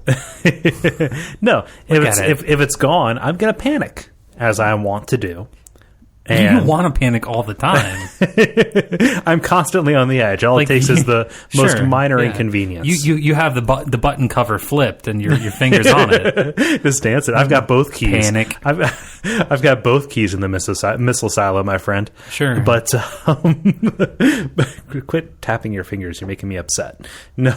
No, if it's gone, I'm going to panic. As I want to do. And you want to panic all the time. I'm constantly on the edge. All it takes is the most minor inconvenience. You have the button cover flipped and your fingers on it. Just dance it. I've got both keys. Panic. I've got both keys in the missile silo, my friend. Sure. But quit tapping your fingers. You're making me upset. No.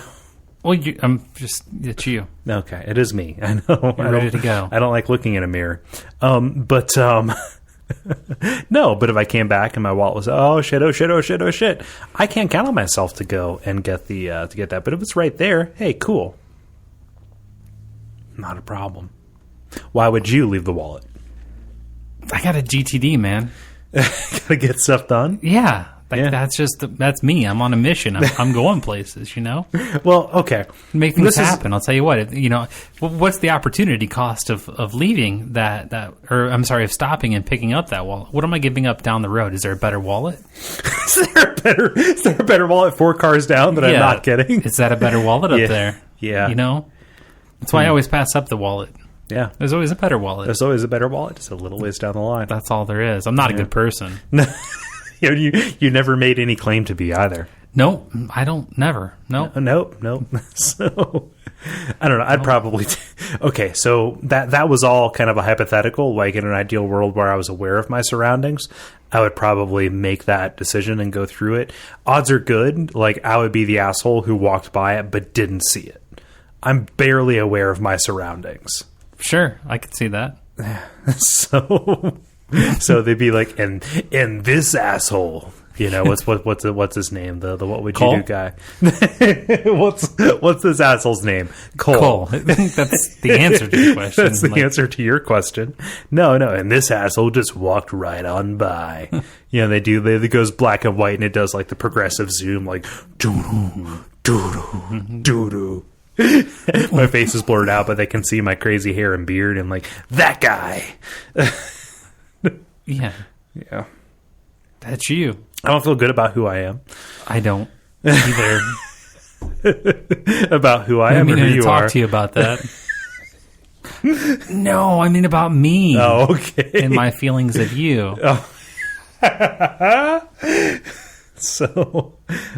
Well, it's you. Okay, it is me. I know. You're ready to go. I don't like looking in a mirror. No, but if I came back and my wallet was, oh shit, I can't count on myself to go and get to get that. But if it's right there, hey, cool. Not a problem. Why would you leave the wallet? I got a GTD, man. Gotta get stuff done. Yeah. That's me. I'm on a mission. I'm going places, you know? Well, okay. Make things happen. I'll tell you what, what's the opportunity cost of leaving of stopping and picking up that wallet? What am I giving up down the road? Is there a better wallet? Is there a better wallet 4 cars down that I'm not getting? Is that a better wallet up there? Yeah. You know? That's why I always pass up the wallet. Yeah. There's always a better wallet. There's always a better wallet, just a little ways down the line. That's all there is. I'm not a good person. You never made any claim to be either. No, I don't. Never. No. Nope. So, I don't know. I'd probably... Okay, so that was all kind of a hypothetical. Like, in an ideal world where I was aware of my surroundings, I would probably make that decision and go through it. Odds are good. Like, I would be the asshole who walked by it but didn't see it. I'm barely aware of my surroundings. Sure, I could see that. So they'd be like, and this asshole, what's his name? The what would Kole? you do guy? what's this asshole's name? Kole. I think that's the answer to the question. That's the answer to your question. No, and this asshole just walked right on by. It goes black and white, and it does like the progressive zoom, like doo doo doo doo. My face is blurred out, but they can see my crazy hair and beard, and like that guy. Yeah. That's you. I don't feel good about who I am. I don't either. About who I am or who you are. Talk to you about that. No, I mean about me. Oh, okay. And my feelings of you. Oh. So,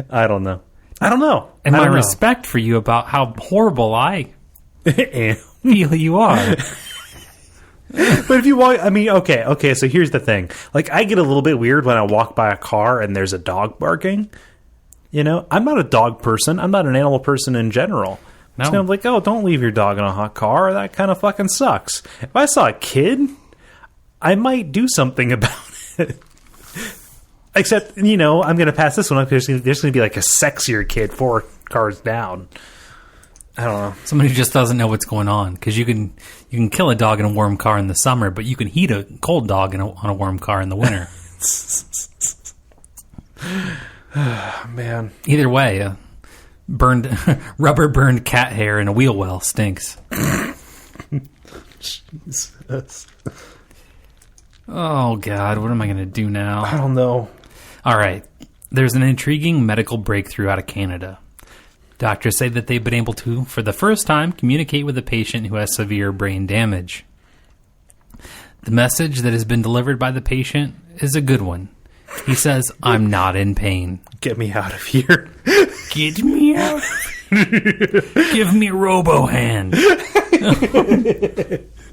I don't know. And my respect for you about how horrible I feel you are. But if you walk, okay, so here's the thing. Like, I get a little bit weird when I walk by a car and there's a dog barking. I'm not a dog person. I'm not an animal person in general. No. So I'm like, oh, don't leave your dog in a hot car. That kind of fucking sucks. If I saw a kid, I might do something about it. Except, I'm going to pass this one up. There's going to be like a sexier kid 4 cars down. I don't know. Somebody who just doesn't know what's going on. Because you can kill a dog in a warm car in the summer, but you can heat a cold dog on a warm car in the winter. Man. Either way, rubber burned cat hair in a wheel well stinks. Jesus. Oh, God. What am I going to do now? I don't know. All right. There's an intriguing medical breakthrough out of Canada. Doctors say that they've been able to, for the first time, communicate with a patient who has severe brain damage. The message that has been delivered by the patient is a good one. He says, "I'm not in pain. Get me out of here. Get me out. Give me a robo-hand."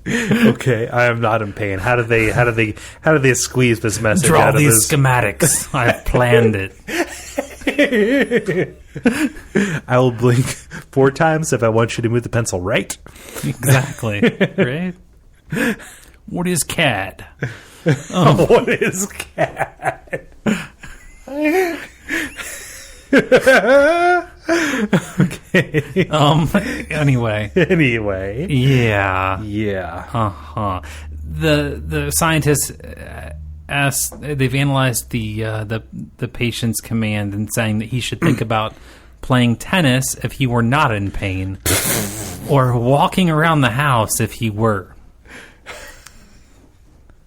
Okay, I am not in pain. How do they squeeze this message Draw out of these schematics. I've planned it. I will blink 4 times if I want you to move the pencil right. Exactly. Right? What is CAD? What is CAD? Okay. Anyway. Yeah. The scientists they've analyzed the patient's command and saying that he should think about playing tennis if he were not in pain, or walking around the house if he were.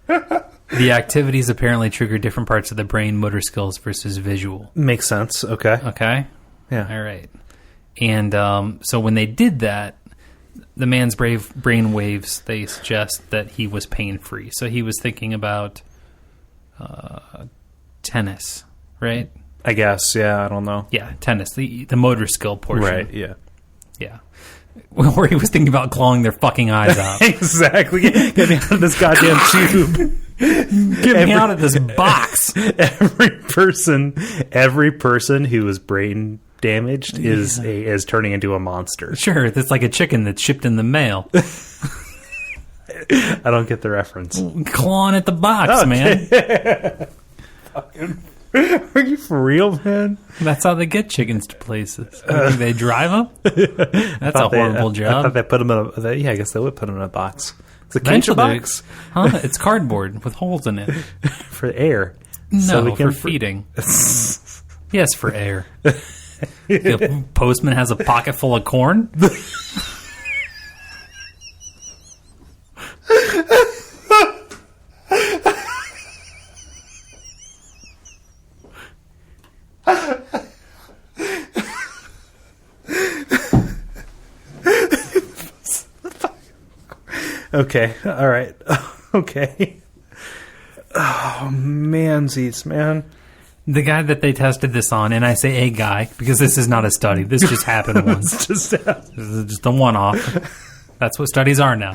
The activities apparently trigger different parts of the brain, motor skills versus visual. Makes sense. Okay. Yeah. All right. And so when they did that, the man's brain waves, they suggest that he was pain-free. So he was thinking about tennis, right? I guess, yeah, I don't know. Yeah, tennis, the motor skill portion. Right, yeah. Yeah. Where he was thinking about clawing their fucking eyes out. Exactly. Get me out of this goddamn tube. Get me out of this box. Every person who is brain damaged is turning into a monster. Sure, it's like a chicken that's shipped in the mail. I don't get the reference. Clawing at the box, man. Fucking, are you for real, man? That's how they get chickens to places. You think they drive them? That's a horrible job. I thought they put them in I guess they would put them in a box. It's a Kincha Eventually, box huh? It's cardboard with holes in it. for air. No, for feeding. Yes, for air. The postman has a pocket full of corn. Okay, all right, okay. Oh, mansies, man. The guy that they tested this on, and I say a guy because this is not a study. This just happened once. This is just a one-off. That's what studies are now.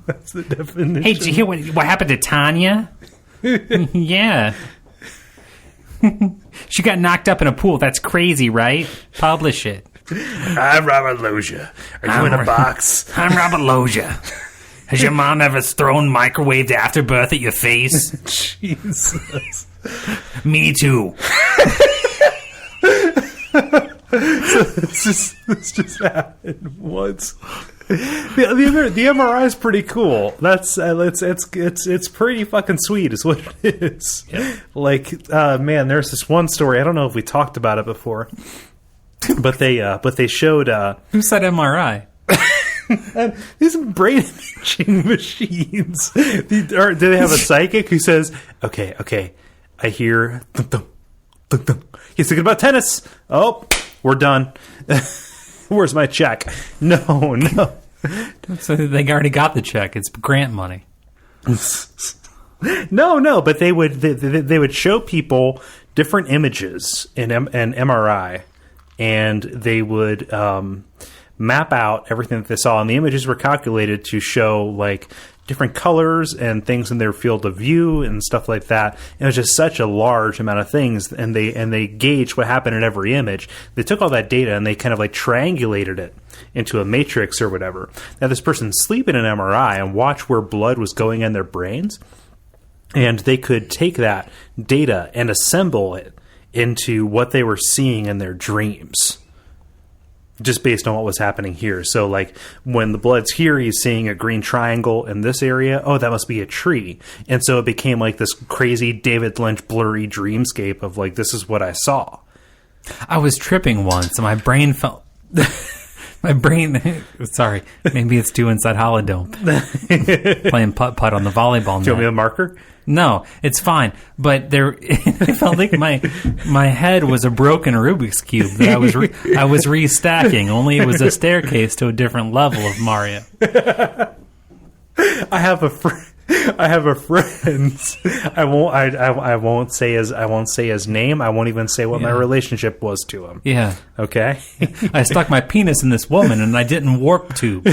That's the definition. Hey, did you hear what happened to Tanya? Yeah. She got knocked up in a pool. That's crazy, right? Publish it. I'm Robert Loggia. Are you in a box? I'm Robert Loggia. Has your mom ever thrown microwaved afterbirth at your face? Jesus. Me too. This just happened once. The MRI is pretty cool. It's pretty fucking sweet, is what it is. Yep. Like, man, there's this one story. I don't know if we talked about it before, but they showed. Who said MRI? These brain imaging machines. Do they have a psychic who says, "Okay, I hear." He's thinking about tennis. Oh, we're done. Where's my check? No. So they already got the check. It's grant money. No. But they would show people different images in an MRI, and they would map out everything that they saw. And the images were calculated to show like different colors and things in their field of view and stuff like that. And it was just such a large amount of things, and they gauged what happened in every image. They took all that data and they kind of like triangulated it into a matrix or whatever. Now this person's sleep in an MRI and watch where blood was going in their brains, and they could take that data and assemble it into what they were seeing in their dreams, just based on what was happening here. So, like, when the blood's here, he's seeing a green triangle in this area. Oh, that must be a tree. And so it became like this crazy David Lynch blurry dreamscape of, like, this is what I saw. I was tripping once, and my brain felt... Sorry, maybe it's too inside holodope. Playing putt-putt on the volleyball net. Do you want me a marker? No, it's fine. But I felt like my head was a broken Rubik's Cube that I was restacking. Only it was a staircase to a different level of Mario. I have a friend. I won't say his name. I won't even say what my relationship was to him. Yeah. Okay. I stuck my penis in this woman and I didn't warp tube.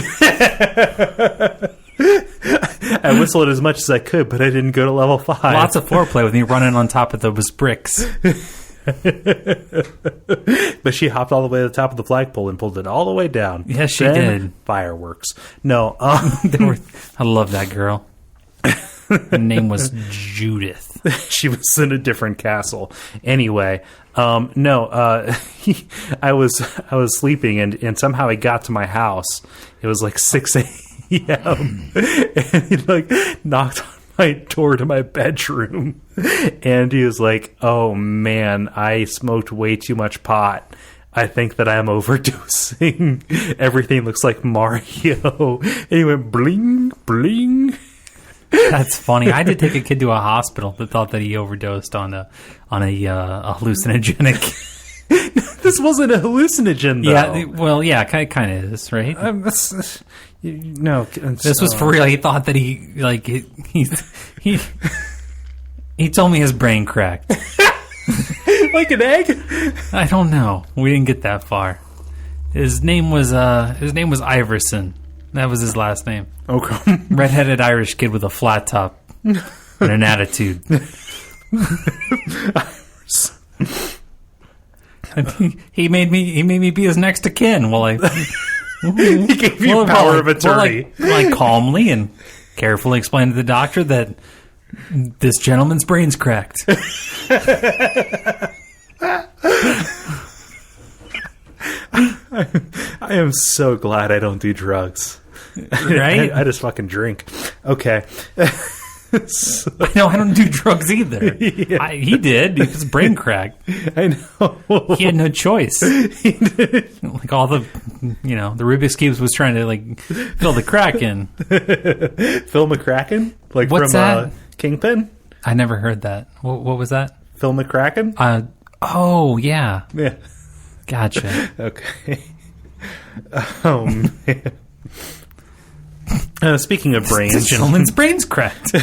I whistled as much as I could, but I didn't go to level 5. Lots of foreplay with me running on top of those bricks. But she hopped all the way to the top of the flagpole and pulled it all the way down. Yes, she did. Fireworks. No. I love that girl. Her name was Judith. She was in a different castle. Anyway, I was sleeping and somehow he got to my house. It was like 6 a.m. and he like knocked on my door to my bedroom, and he was like, "Oh man, I smoked way too much pot. I think that I'm overdosing. Everything looks like Mario." And he went bling bling. That's funny. I did take a kid to a hospital that thought that he overdosed on a hallucinogenic. This wasn't a hallucinogen, though. Yeah, well, yeah, kind of is, right? No, this was for real. He thought that he told me his brain cracked. Like an egg? I don't know. We didn't get that far. His name was Iverson. That was his last name. Okay. Redheaded Irish kid with a flat top and an attitude. He made me be his next of kin. Well, he gave you power of attorney. I calmly and carefully explained to the doctor that this gentleman's brain's cracked. I am so glad I don't do drugs. Right? I just fucking drink. Okay. I know, I don't do drugs either. Yeah. He did. He was brain cracked. I know. He had no choice. Like all the, the Rubik's Cubes was trying to like fill the crack in. Phil McCracken? Like What's from that? Kingpin? I never heard that. What was that? Phil McCracken? Oh, yeah. Yeah. Gotcha. Okay. Oh, man. Speaking of brains. This gentleman's brain's cracked.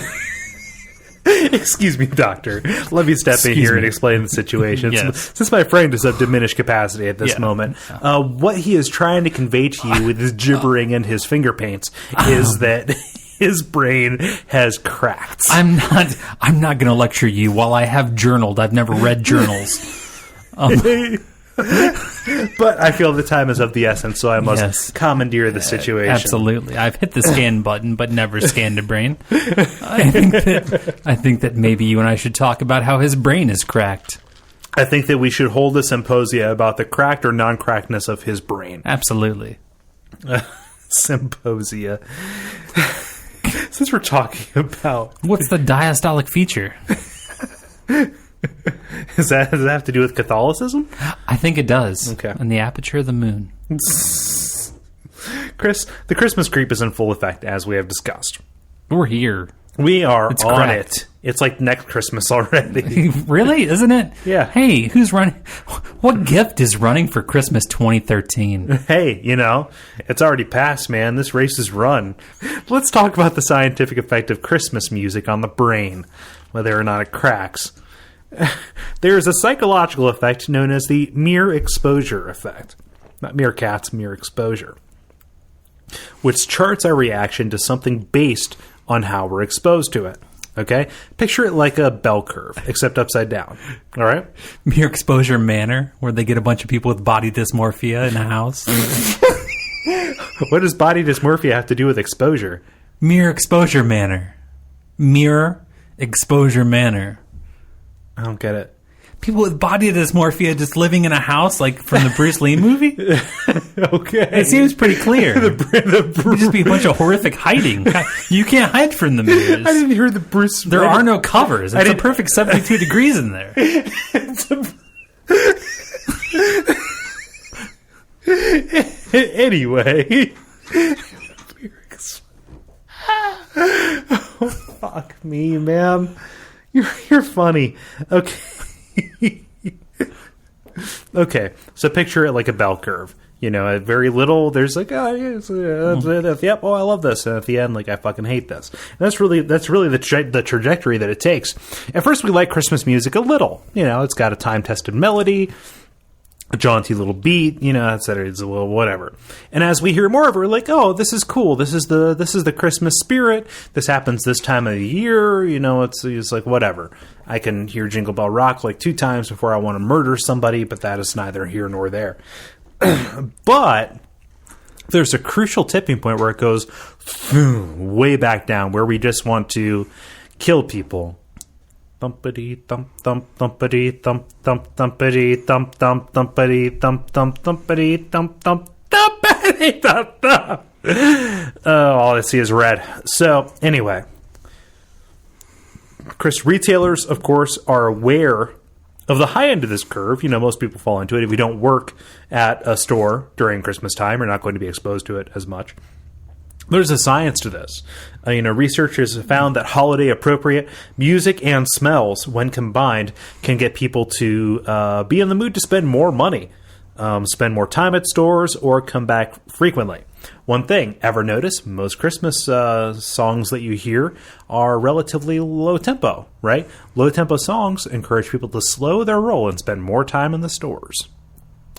Excuse me, doctor. Let me step in here and explain the situation. Yes. Since my friend is of diminished capacity at this moment, what he is trying to convey to you with his gibbering and his finger paints is that his brain has cracked. I'm not going to lecture you while I have journaled. I've never read journals. But I feel the time is of the essence, so I must commandeer the situation. Absolutely. I've hit the scan button, but never scanned a brain. I think that maybe you and I should talk about how his brain is cracked. I think that we should hold a symposia about the cracked or non-crackedness of his brain. Absolutely. Symposia. Since we're talking about... What's the diastolic feature? Does that have to do with Catholicism? I think it does. Okay. And the aperture of the moon. Chris, the Christmas creep is in full effect, as we have discussed. We're here. We are on cracked. it. It's like next Christmas already. Really? Isn't it? Yeah. Hey, who's running? What gift is running for Christmas 2013? Hey, it's already passed, man. This race is run. Let's talk about the scientific effect of Christmas music on the brain, whether or not it cracks. There is a psychological effect known as the mere exposure effect. Not meerkats, mere exposure. Which charts our reaction to something based on how we're exposed to it. Okay? Picture it like a bell curve, except upside down. All right? Mere Exposure Manor, where they get a bunch of people with body dysmorphia in a house. What does body dysmorphia have to do with exposure? Mere Exposure Manor. Mere Exposure Manor. I don't get it. People with body dysmorphia just living in a house, like from the Bruce Lee movie? Okay. It seems pretty clear. It would just be a bunch of horrific hiding. You can't hide from the mirrors. I didn't hear the Bruce... There are no covers. It's a perfect 72 degrees in there. Anyway... Oh, fuck me, man. You're funny. Okay. Okay. So picture it like a bell curve. At very little, there's like, yep, oh, I love this. And at the end, like, I fucking hate this. And that's really the trajectory that it takes. At first, we like Christmas music a little. It's got a time-tested melody, a jaunty little beat, etc. It's a little whatever. And as we hear more of it, we're like, oh, this is cool. This is the Christmas spirit. This happens this time of the year. It's like whatever. I can hear Jingle Bell Rock like 2 times before I want to murder somebody, but that is neither here nor there. But there's a crucial tipping point where it goes way back down, where we just want to kill people. Thumpity thump thump thumpity thump thump thumpity thump thump thumpity thump thump thumpity thump thump thumpity thump thump. All I see is red. So anyway, Chris, retailers, of course, are aware of the high end of this curve. Most people fall into it. If you don't work at a store during Christmas time, you're not going to be exposed to it as much. There's a science to this. Researchers have found that holiday-appropriate music and smells, when combined, can get people to be in the mood to spend more money, spend more time at stores, or come back frequently. One thing, ever notice, most Christmas songs that you hear are relatively low-tempo, right? Low-tempo songs encourage people to slow their roll and spend more time in the stores.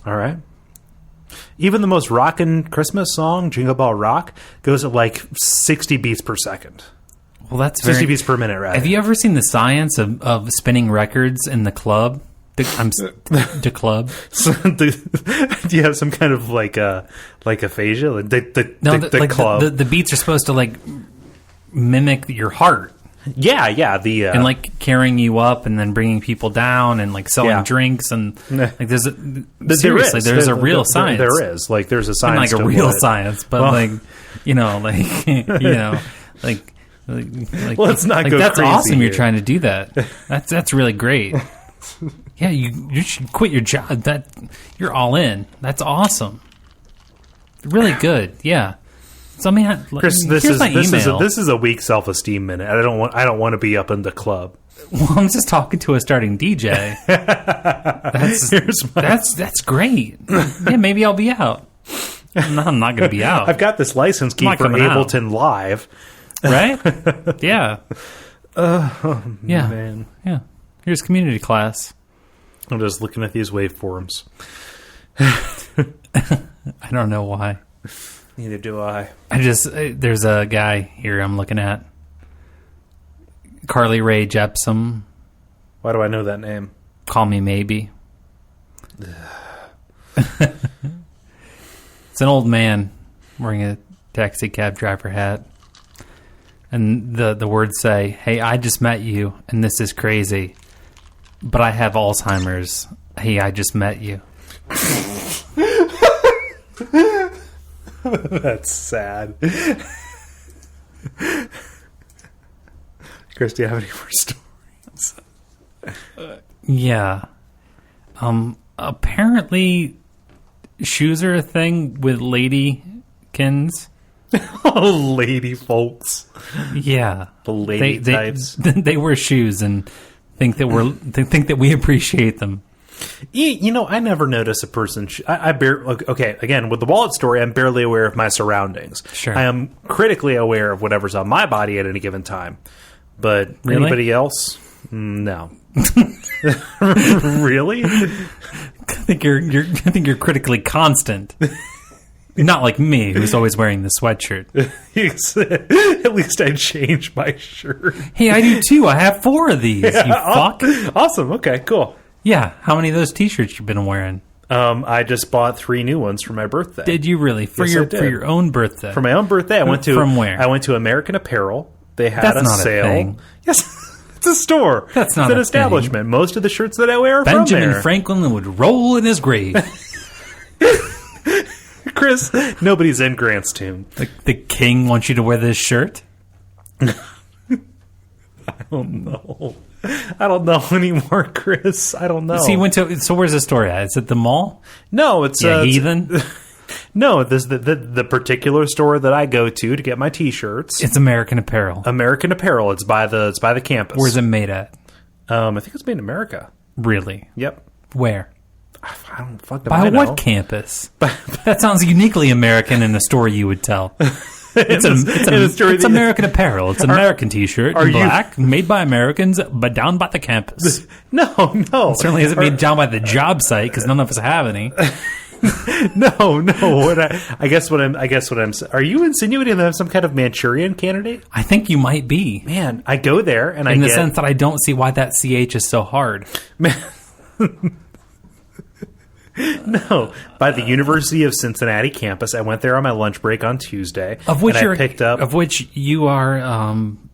All right? Even the most rockin' Christmas song, Jingle Bell Rock, goes at like 60 beats per second. Well, that's 60 beats per minute, right? Have you ever seen the science of spinning records in the club? The club. So do you have some kind of like aphasia? The club. The beats are supposed to like mimic your heart. Yeah. The and like carrying you up and then bringing people down and like selling drinks and like there's a real science. There is like there's a science, like a real science, but like let's not go that's crazy awesome. here. You're trying to do that. That's really great. Yeah, you should quit your job. That you're all in. That's awesome. Really good. Yeah. So I mean, Chris, this is a weak self-esteem minute. I don't want to be up in the club. Well, I'm just talking to a starting DJ. That's great. Yeah, maybe I'll be out. No, I'm not going to be out. I've got this license key for Ableton Live. Right? Yeah. Yeah. Man. Yeah. Here's community class. I'm just looking at these waveforms. I don't know why. Neither do I. There's a guy here I'm looking at. Carly Rae Jepsen. Why do I know that name? Call Me Maybe. It's an old man wearing a taxi cab driver hat. And the words say, "Hey, I just met you, and this is crazy. But I have Alzheimer's. Hey, I just met you." That's sad. Chris, do you have any more stories? Yeah. Apparently, shoes are a thing with ladykins. Oh, lady folks. Yeah. The lady types. They wear shoes and think that we appreciate them. You know, I never notice a person. Okay, again, with the wallet story, I'm barely aware of my surroundings. Sure. I am critically aware of whatever's on my body at any given time. But really? Anybody else? No. Really? I think you're critically constant. Not like me, who's always wearing the sweatshirt. At least I changed my shirt. Hey, I do too. I have 4 of these. Yeah, you fuck. Awesome. Okay, cool. Yeah. How many of those T-shirts you been wearing? I just bought 3 new ones for my birthday. Did you really? For your own birthday? For my own birthday, I went to. From where? I went to American Apparel. They had a sale. A thing. Yes, it's a store. That's not an establishment. Thing. Most of the shirts that I wear are Benjamin from there. Franklin would roll in his grave. Chris, nobody's in Grant's tomb. The king wants you to wear this shirt? I don't know. I don't know anymore, Chris. I don't know. So you went to. So where's the store at? Is it the mall? No, it's heathen. No, this the particular store that I go to get my T-shirts. It's American Apparel. American Apparel. It's by the campus. Where's it made at? I think it's made in America. Really? Yep. Where? I don't fucking know. By what campus? That sounds uniquely American in a story you would tell. It's American Apparel. It's an American T-shirt in black, made by Americans, but down by the campus. No. It certainly isn't made down by the job site because none of us have any. No. I guess what I'm. Are you insinuating that I'm some kind of Manchurian candidate? I think you might be. Man, I go there and in the sense that I don't see why that CH is so hard. Man. No, by the University of Cincinnati campus. I went there on my lunch break on Tuesday, of which you are an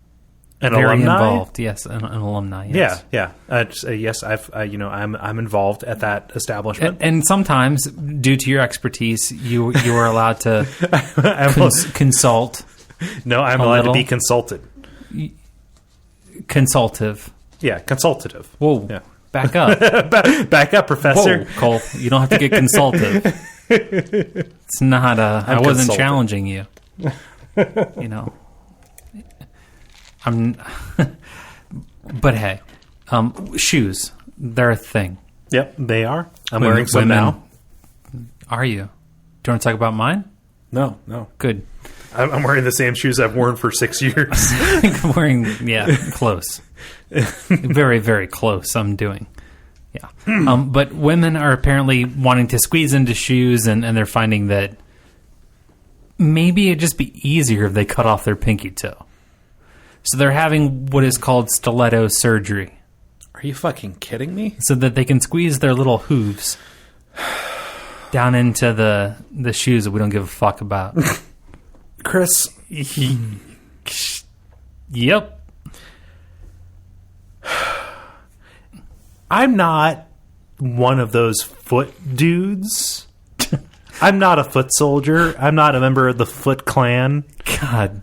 very alumni? Involved. Yes, an alumni. Yes. Yeah. Yes, I'm involved at that establishment, and sometimes, due to your expertise, you are allowed to consult. No, I'm allowed to be consulted. Consultative. Yeah, consultative. Whoa. Yeah. Back up. Back up, Professor. Whoa, Cole. You don't have to get consultative. It's not I wasn't consulted. challenging you. You know. But hey, shoes. They're a thing. Yep, they are. I'm wearing some now. Are you? Do you want to talk about mine? No. Good. I'm wearing the same shoes I've worn for 6 years. I'm wearing, close. Very, very close, I'm doing. Yeah. But women are apparently wanting to squeeze into shoes, and they're finding that maybe it'd just be easier if they cut off their pinky toe. So they're having what is called stiletto surgery. Are you fucking kidding me? So that they can squeeze their little hooves down into the shoes that we don't give a fuck about. Chris. Yep. I'm not one of those foot dudes. I'm not a foot soldier. I'm not a member of the Foot Clan. God,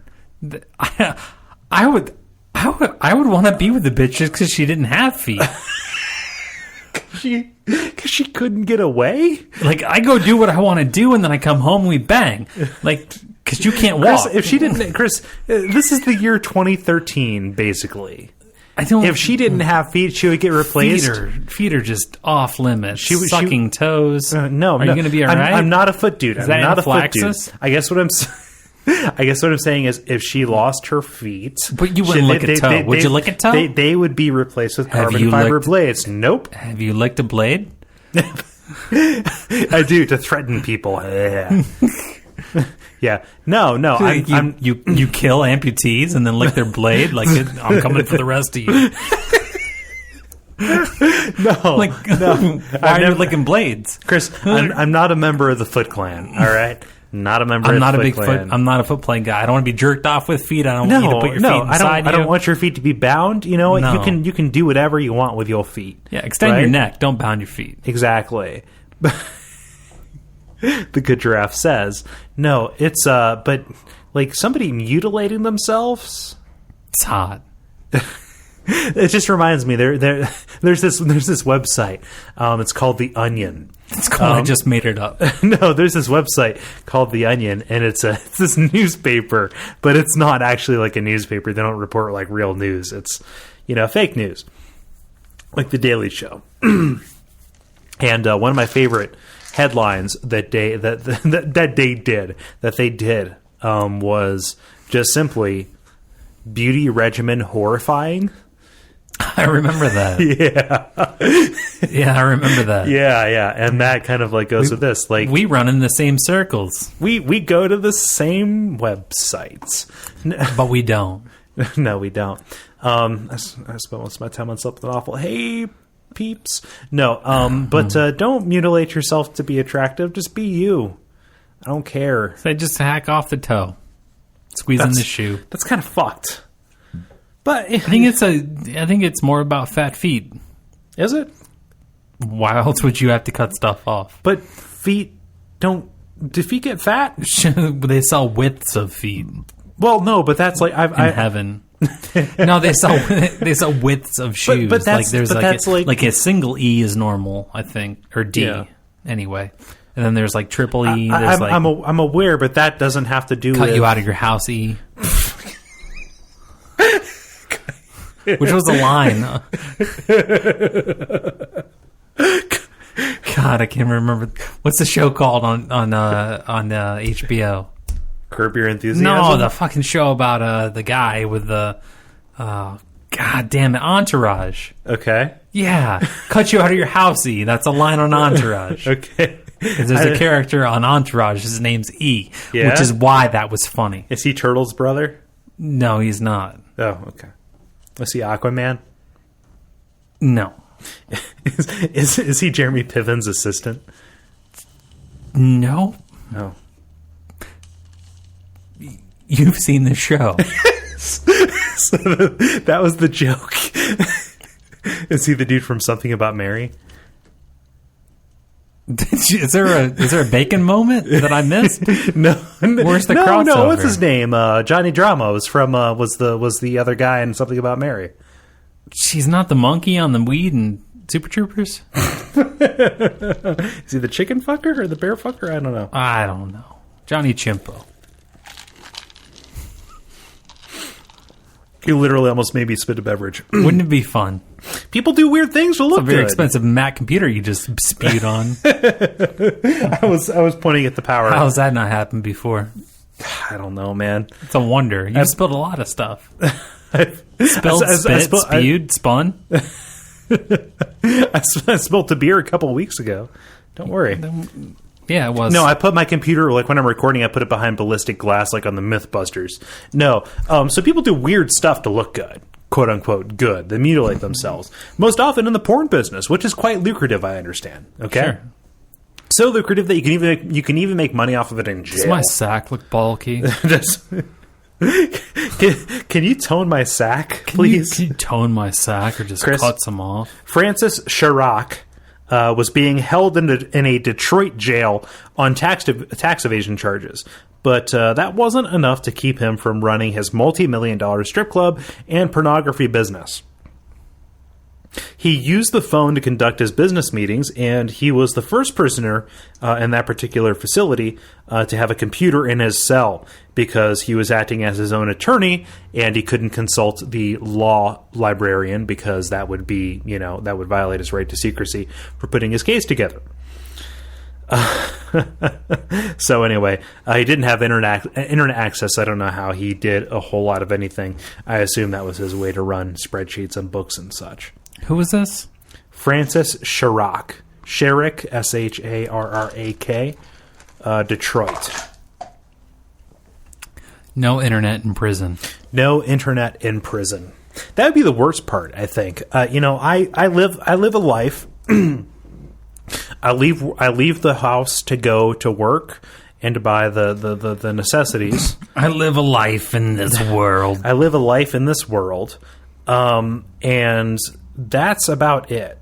I would want to be with the bitch just because she didn't have feet. Because she couldn't get away? Like, I go do what I want to do, and then I come home and we bang. Like, because you can't walk. Chris, if she didn't... Chris, this is the year 2013, basically. If she didn't have feet, she would get replaced. Feet are just off limits. Sucking toes. No. Are you going to be all right? I'm not a foot dude. Is that not a foot dude. anaphylaxis? I guess what I'm saying is, if she lost her feet, but you wouldn't lick a toe. Would you lick a toe? They would be replaced with carbon fiber blades. Nope. Have you licked a blade? I do, to threaten people. Yeah. No. You kill amputees and then lick their blade. Like, I'm coming for the rest of you. No. Why are you licking blades, Chris? I'm not a member of the Foot Clan. All right. Not a member. I'm not a big Clan. I'm not a foot play guy. I don't want to be jerked off with feet. I don't want you to put your feet inside you. I don't want your feet to be bound. You know, you can do whatever you want with your feet. Yeah, extend your neck. Don't bound your feet. Exactly. The Good Giraffe says, no, it's but like somebody mutilating themselves. It's hot. It just reminds me there's this website. It's called The Onion. It's called I just made it up. No, there's this website called The Onion, and it's this newspaper, but it's not actually like a newspaper. They don't report like real news. It's fake news, like The Daily Show. And one of my favorite headlines that they did was just simply beauty regimen horrifying. I remember that. Yeah, I remember that. Yeah, and that kind of like goes with this. Like, we run in the same circles. We go to the same websites, but we don't. No, we don't. I spent most of my time on something awful. Hey, peeps. No, but don't mutilate yourself to be attractive. Just be you. I don't care. So just hack off the toe, squeeze in the shoe. That's kind of fucked. But I think it's more about fat feet. Is it? Why else would you have to cut stuff off? But feet don't. Do feet get fat? They sell widths of feet. Well, no, but that's like in heaven. No, they sell widths of shoes. But that's, like a single E is normal, I think, or D anyway. And then there's like triple E. I'm aware, but that doesn't have to do cut with you out of your house E. Which was a line. God, I can't remember. What's the show called on HBO? Curb Your Enthusiasm? No, the fucking show about the guy with the... God damn it, Entourage. Okay. Yeah. Cut you out of your house, E. That's a line on Entourage. Okay. There's a character on Entourage. His name's E. Yeah? Which is why that was funny. Is he Turtle's brother? No, he's not. Oh, okay. Was he Aquaman? No. Is he Jeremy Piven's assistant? No. No. You've seen the show. So that was the joke. Is he the dude from Something About Mary? Is there a bacon moment that I missed? No. Where's the crossover? No. What's his name? Johnny Drama was from was the other guy in Something About Mary. She's not the monkey on the weed and Super Troopers. Is he the chicken fucker or the bear fucker? I don't know. I don't know. Johnny Chimpo. You literally almost made me spit a beverage. Wouldn't it be fun? People do weird things to look good. It's a very expensive Mac computer you just spewed on. I was pointing at the power. How's that not happened before? I don't know, man. It's a wonder. You spilled a lot of stuff. Spewed, spun. I spilled the beer a couple of weeks ago. Don't worry. Yeah, it was. No, I put my computer, like when I'm recording, I put it behind ballistic glass, like on the Mythbusters. No. So people do weird stuff to look good. Quote unquote good. They mutilate themselves. Most often in the porn business, which is quite lucrative, I understand. Okay? Sure. So lucrative that you can even make money off of it in jail. Does my sack look bulky? Can you tone my sack, please? Can you tone my sack or just Chris, cut some off? Francis Chirac was being held in a Detroit jail on tax evasion charges. But that wasn't enough to keep him from running his multi-million-dollar strip club and pornography business. He used the phone to conduct his business meetings, and he was the first prisoner in that particular facility to have a computer in his cell because he was acting as his own attorney, and he couldn't consult the law librarian because that would be, that would violate his right to secrecy for putting his case together. So anyway, he didn't have internet access. I don't know how he did a whole lot of anything. I assume that was his way to run spreadsheets and books and such. Who was this? Francis Chirac. Sharrock, Sharrak, Detroit. No internet in prison. No internet in prison. That would be the worst part, I think. I live a life. I leave the house to go to work and to buy the necessities. I live a life in this world. I live a life in this world. And that's about it.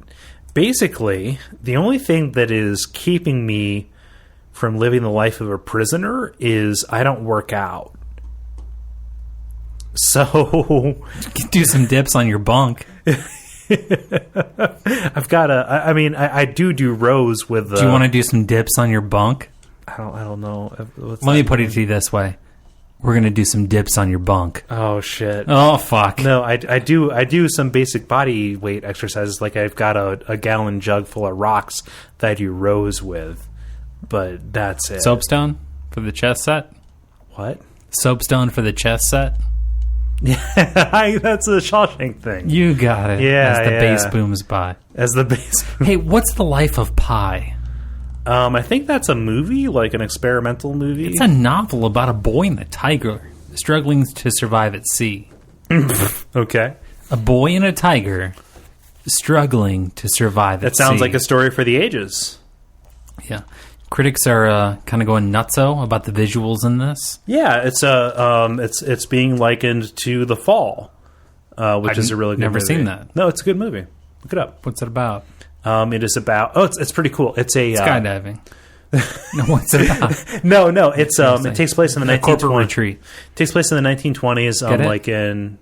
Basically, the only thing that is keeping me from living the life of a prisoner is I don't work out. So do some dips on your bunk. I've got I do rows with. Do you want to do some dips on your bunk? I don't know. Let me put it to you this way: we're gonna do some dips on your bunk. Oh shit! Oh fuck! No, I do some basic body weight exercises. Like I've got a gallon jug full of rocks that I do rows with, but that's it. Soapstone for the chest set. What? Soapstone for the chest set. Yeah, that's a Shawshank thing. You got it. Yeah, as the bass booms by. As the bass. Hey, what's the life of Pi? I think that's a movie, like an experimental movie. It's a novel about a boy and a tiger struggling to survive at sea. Okay. A boy and a tiger struggling to survive at sea. That sounds like a story for the ages. Yeah. Critics are kind of going nutso about the visuals in this. Yeah, it's being likened to The Fall, which is a really good movie. Never seen that. No, it's a good movie. Look it up. What's it about? It is about. Oh, it's pretty cool. It's a skydiving. No, what's it about? No. It's it takes place in the 1920s. Corporate retreat. Takes place in the 1920s. Like in.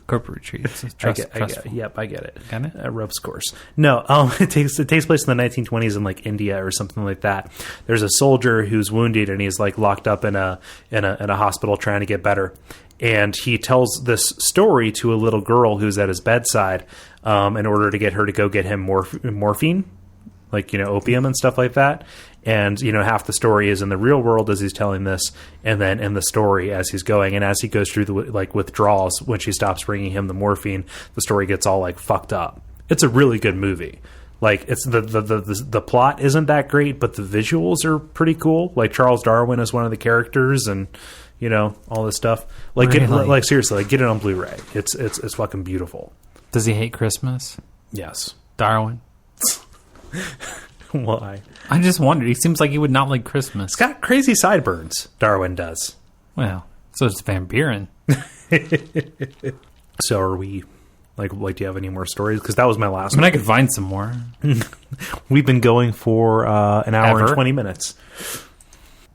Corporate retreat. I get it. Yep, I get it. Got it? Ropes course. No, it takes place in the 1920s in like India or something like that. There's a soldier who's wounded and he's like locked up in a hospital trying to get better. And he tells this story to a little girl who's at his bedside in order to get her to go get him morphine, like opium and stuff like that. And, half the story is in the real world as he's telling this, and then in the story as he's going. And as he goes through the withdrawals, when she stops bringing him the morphine, the story gets all fucked up. It's a really good movie. It's the plot isn't that great, but the visuals are pretty cool. Like Charles Darwin is one of the characters, and all this stuff. Really? Seriously, get it on Blu-ray. It's fucking beautiful. Does he hate Christmas? Yes, Darwin. Why? I just wondered. He seems like he would not like Christmas. It's got crazy sideburns. Darwin does. Well, so does Van Buren. So are we? Do you have any more stories? Because that was my last. I mean, I could find some more. We've been going for an hour and 20 minutes.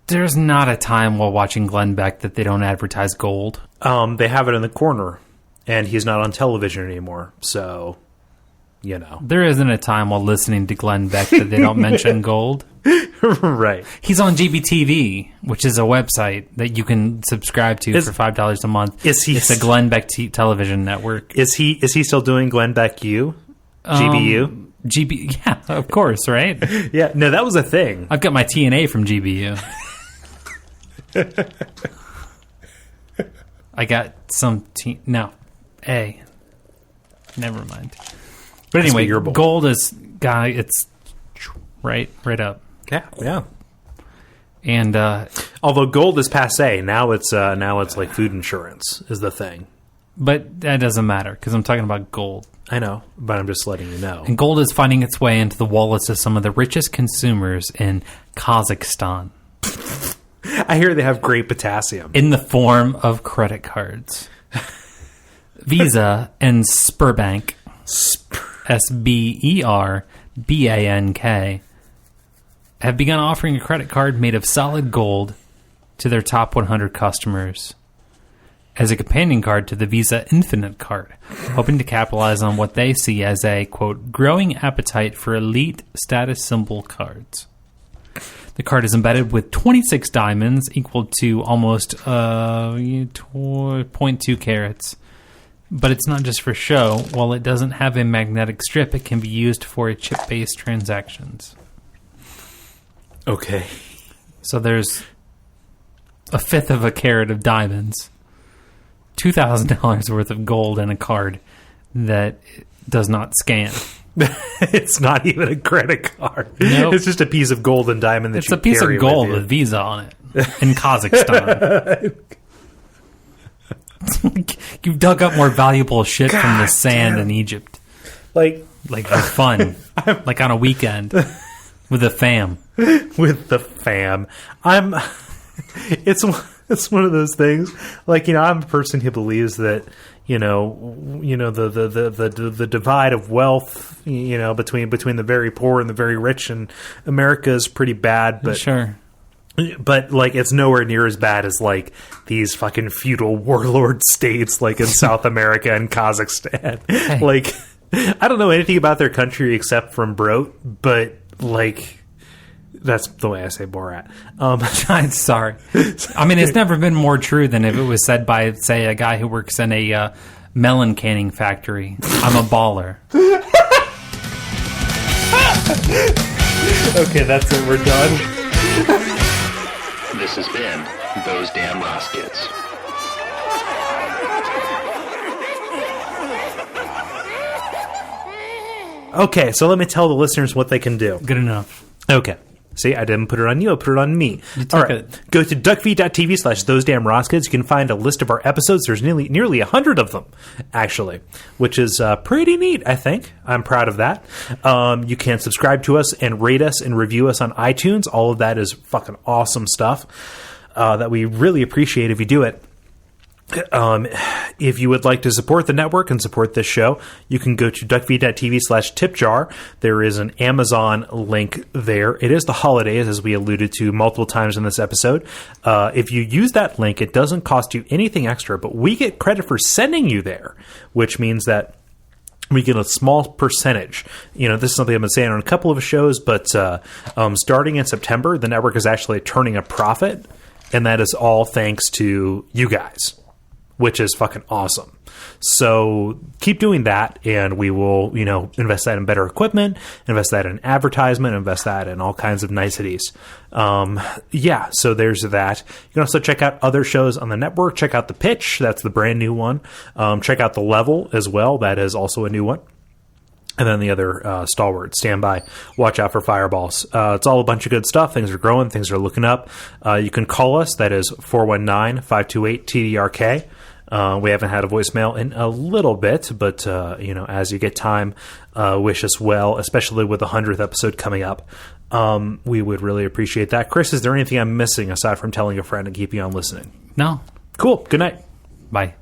There's not a time while watching Glenn Beck that they don't advertise gold. They have it in the corner, and he's not on television anymore. So, there isn't a time while listening to Glenn Beck that they don't mention gold. Right. He's on GBTV, which is a website that you can subscribe to for $5 a month. It's a Glenn Beck television network. Is he still doing Glenn Beck U? GBU? Yeah, of course, right? Yeah, no, that was a thing. I've got my TNA from GBU. I got some A. Never mind. But anyway, gold is it's right up. Yeah. And although gold is passé, now it's like food insurance is the thing. But that doesn't matter because I'm talking about gold. I know, but I'm just letting you know. And gold is finding its way into the wallets of some of the richest consumers in Kazakhstan. I hear they have great potassium. In the form of credit cards. Visa and Sberbank, SBERBANK, have begun offering a credit card made of solid gold to their top 100 customers as a companion card to the Visa Infinite card, hoping to capitalize on what they see as a, quote, growing appetite for elite status symbol cards. The card is embedded with 26 diamonds, equal to almost 0.2 carats. But it's not just for show. While it doesn't have a magnetic strip, it can be used for chip-based transactions. Okay. So there's a fifth of a carat of diamonds, $2,000 worth of gold, and a card that does not scan. It's not even a credit card. Nope. It's just a piece of gold and diamond that it's a piece of gold with Visa on it in Kazakhstan. You've dug up more valuable shit from the sand in Egypt. Like for fun. Like on a weekend with the fam. With the fam. It's one of those things. Like, I'm a person who believes that, the divide of wealth, between the very poor and the very rich in America is pretty bad, but sure. But, like, it's nowhere near as bad as, like, these fucking feudal warlord states, like, in South America and Kazakhstan. Hey. Like, I don't know anything about their country except from Brot, but, like, that's the way I say Borat. I'm sorry. I mean, it's never been more true than if it was said by, say, a guy who works in a melon canning factory. I'm a baller. Okay, that's it. We're done. This has been Those Damn Ross Kids. Okay, so let me tell the listeners what they can do. Good enough. Okay. See, I didn't put it on you, I put it on me. You took All right. it. Go to Duckfeed.tv/ThoseDamnRossKids. You can find a list of our episodes. There's nearly 100 of them, actually, which is pretty neat, I think. I'm proud of that. You can subscribe to us and rate us and review us on iTunes. All of that is fucking awesome stuff that we really appreciate if you do it. If you would like to support the network and support this show, you can go to duckfeed.tv/tipjar. There is an Amazon link there. It is the holidays, as we alluded to multiple times in this episode. If you use that link, it doesn't cost you anything extra, but we get credit for sending you there, which means that we get a small percentage. This is something I've been saying on a couple of shows, but starting in September, the network is actually turning a profit, and that is all thanks to you guys, which is fucking awesome. So keep doing that, and we will, invest that in better equipment, invest that in advertisement, invest that in all kinds of niceties. So there's that. You can also check out other shows on the network. Check out The Pitch. That's the brand new one. Check out The Level as well. That is also a new one. And then the other stalwart, stand by, watch out for fireballs. It's all a bunch of good stuff. Things are growing. Things are looking up. You can call us. That is 419-528-TDRK. We haven't had a voicemail in a little bit, but, as you get time, wish us well, especially with the 100th episode coming up. We would really appreciate that. Chris, is there anything I'm missing aside from telling a friend and keeping on listening? No. Cool. Good night. Bye.